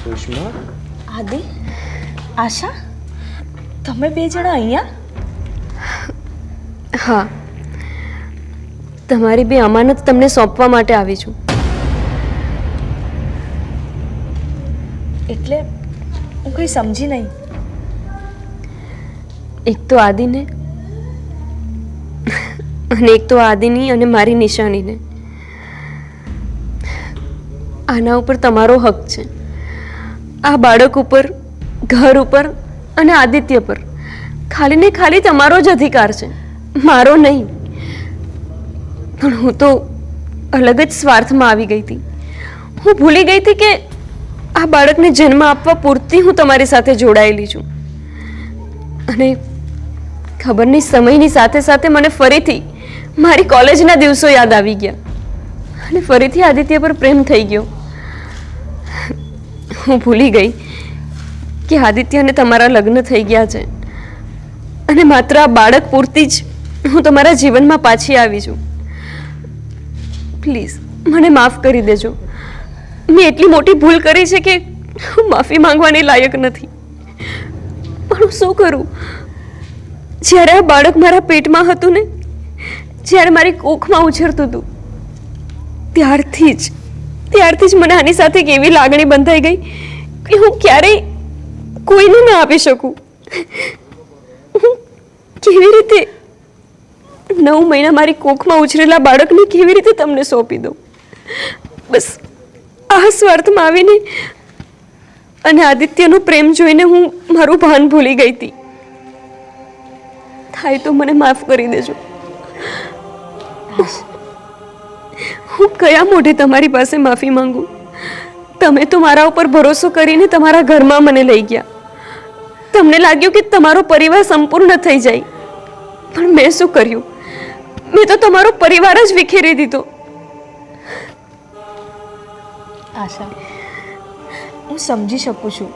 સુષ્મા, આદિ, આશા, તમે 2 જણા અહીંયા? હા, તમારી બે અમાનત તમને સોંપવા માટે આવી છું. એટલે હું કંઈ સમજી નહીં. એક તો આદિને અને એક તો આદિની અને મારી નિશાનીને. આના ઉપર તમારો હક છે. આ બાળક ઉપર, ઘર ઉપર અને આદિત્ય પર ખાલી ને ખાલી તમારો જ અધિકાર છે, મારો નહીં. પણ હું તો અલગ જ સ્વાર્થમાં આવી ગઈ હતી. હું ભૂલી ગઈ હતી કે આ બાળકને જન્મ આપવા પૂરતી હું તમારી સાથે જોડાયેલી છું. અને ખબર નહીં, સમયની સાથે સાથે મને ફરીથી મારી કોલેજના દિવસો યાદ આવી ગયા અને ફરીથી આદિત્ય પર પ્રેમ થઈ ગયો. હું ભૂલી ગઈ કે આદિત્યને તમારા લગ્ન થઈ ગયા છે અને માત્ર આ બાળક પૂરતી જ હું તમારા જીવનમાં પાછી આવી છું. પ્લીઝ મને માફ કરી દેજો. મેં એટલી મોટી ભૂલ કરી છે કે હું માફી માંગવાની લાયક નથી. પણ હું શું કરું? જ્યારે આ બાળક મારા પેટમાં હતું ને, જ્યારે મારી કોખમાં ઉછરતું હતું, ત્યારથી જ મને આની સાથે એક એવી લાગણી બંધાઈ ગઈ કે હું ક્યારેય કોઈને ના આપી શકું. હું કેવી રીતે 9 મહિના મારી કોખમાં ઉછરેલા બાળકને કેવી રીતે તમને સોંપી દઉં? બસ આ સ્વાર્થમાં આવીને અને આદિત્યનો પ્રેમ જોઈને હું મારું ભાન ભૂલી ગઈ હતી. થાય તો મને માફ કરી દેજો. હું કયા મોઢે તમારી પાસે માફી માંગુ? તમે તો મારા ઉપર ભરોસો કરીને તમારા ઘરમાં મને લઈ ગયા. તમને લાગ્યું કે તમારો પરિવાર સંપૂર્ણ થઈ જાય, પણ મેં શું કર્યું? મેં તો તમારો પરિવાર જ વિખેરી દીધો. આશા, હું સમજી શકું છું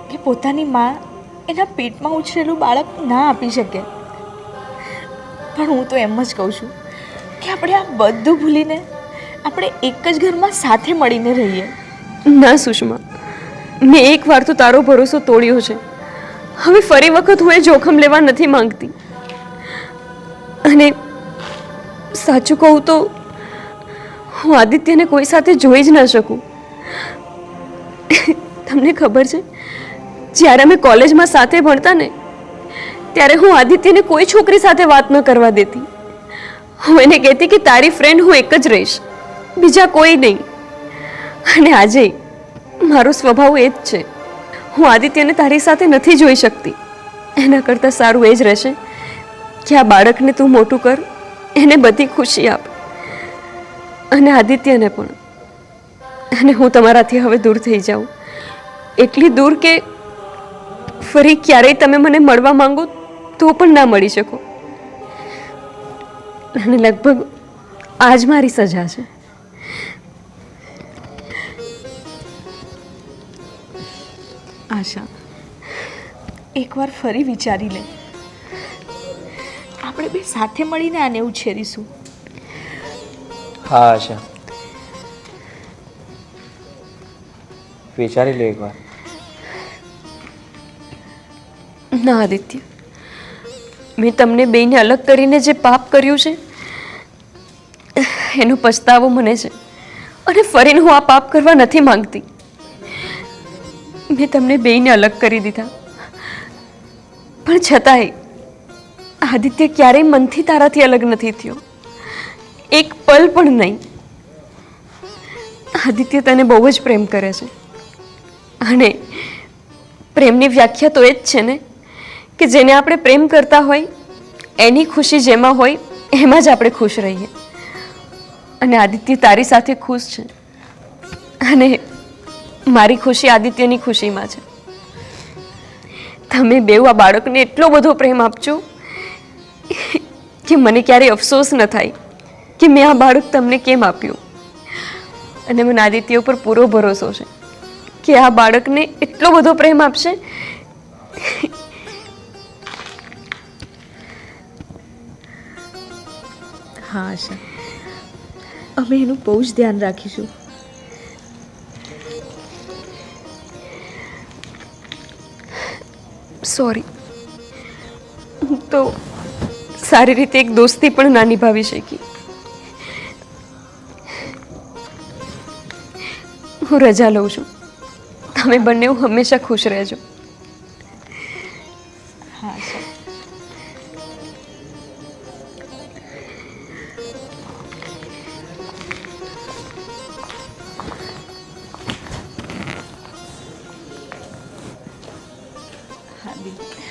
કે પોતાની માં એના પેટમાં ઉછરેલું બાળક ના આપી શકે, પણ હું તો એમ જ કહું છું કે આપણે આ બધું ભૂલીને આપણે એક જ ઘરમાં સાથે મળીને રહીએ. ના સુષ્મા, મેં એકવાર તો તારો ભરોસો તોડ્યો છે. હવે ફરી વખત હું એ જોખમ લેવા નથી માંગતી. અને સાચું કહું તો હું આદિત્યને કોઈ સાથે જોઈ જ ના શકું. તમને ખબર છે, જ્યારે અમે કોલેજમાં સાથે ભણતા ને, ત્યારે હું આદિત્યને કોઈ છોકરી સાથે વાત ન કરવા દેતી. હું એને કહેતી કે તારી ફ્રેન્ડ હું એક જ રહીશ, બીજા કોઈ નહીં. અને આજે મારો સ્વભાવ એ જ છે. હું આદિત્યને તારી સાથે નથી જોઈ શકતી. એના કરતાં સારું એ જ રહેશે કે આ બાળકને તું મોટું કર, એને બધી ખુશી આપ, અને આદિત્યને પણ. અને હું તમારાથી હવે દૂર થઈ જાઉં, એટલી દૂર કે ફરી ક્યારેય તમે મને મળવા માંગો તો પણ ના મળી શકો. અને લગભગ આજ મારી સજા છે. આશા, એકવાર ફરી વિચારી લે. આપણે બે સાથે મળીને આને ઉછેરીશું. હા આશા, વિચારી લે એકવાર. ના આદિત્ય, મેં તમને બેયને અલગ કરીને જે પાપ કર્યું છે એનો પછતાવો મને છે, અને ફરીને હું આ પાપ કરવા નથી માંગતી. મેં તમને બેયને અલગ કરી દીધા, પણ છતાંય આદિત્ય ક્યારેય મનથી તારાથી અલગ નથી થયો, એક પલ પણ નહીં. આદિત્ય તને બહુ જ પ્રેમ કરે છે, અને પ્રેમની વ્યાખ્યા તો એ જ છે ને કે જેને આપણે પ્રેમ કરતા હોય એની ખુશી જેમાં હોય એમાં જ આપણે ખુશ રહીએ. અને આદિત્ય તારી સાથે ખુશ છે, અને મારી ખુશી આદિત્યની ખુશીમાં છે. તમે બેઉ આ બાળકને એટલો બધો પ્રેમ આપજો કે મને ક્યારેય અફસોસ ન થાય કે મેં આ બાળક તમને કેમ આપ્યું. અને મને આદિત્ય ઉપર પૂરો ભરોસો છે કે આ બાળકને એટલો બધો પ્રેમ આપશે હા આશા, અમે એનું બહુ જ ધ્યાન રાખીશું. સોરી, હું તો સારી રીતે એક દોસ્તી પણ ના નિભાવી શકી. હું રજા લઉં છું, તમે બંને હંમેશા ખુશ રહેજો. હા આશા. હા દીદી.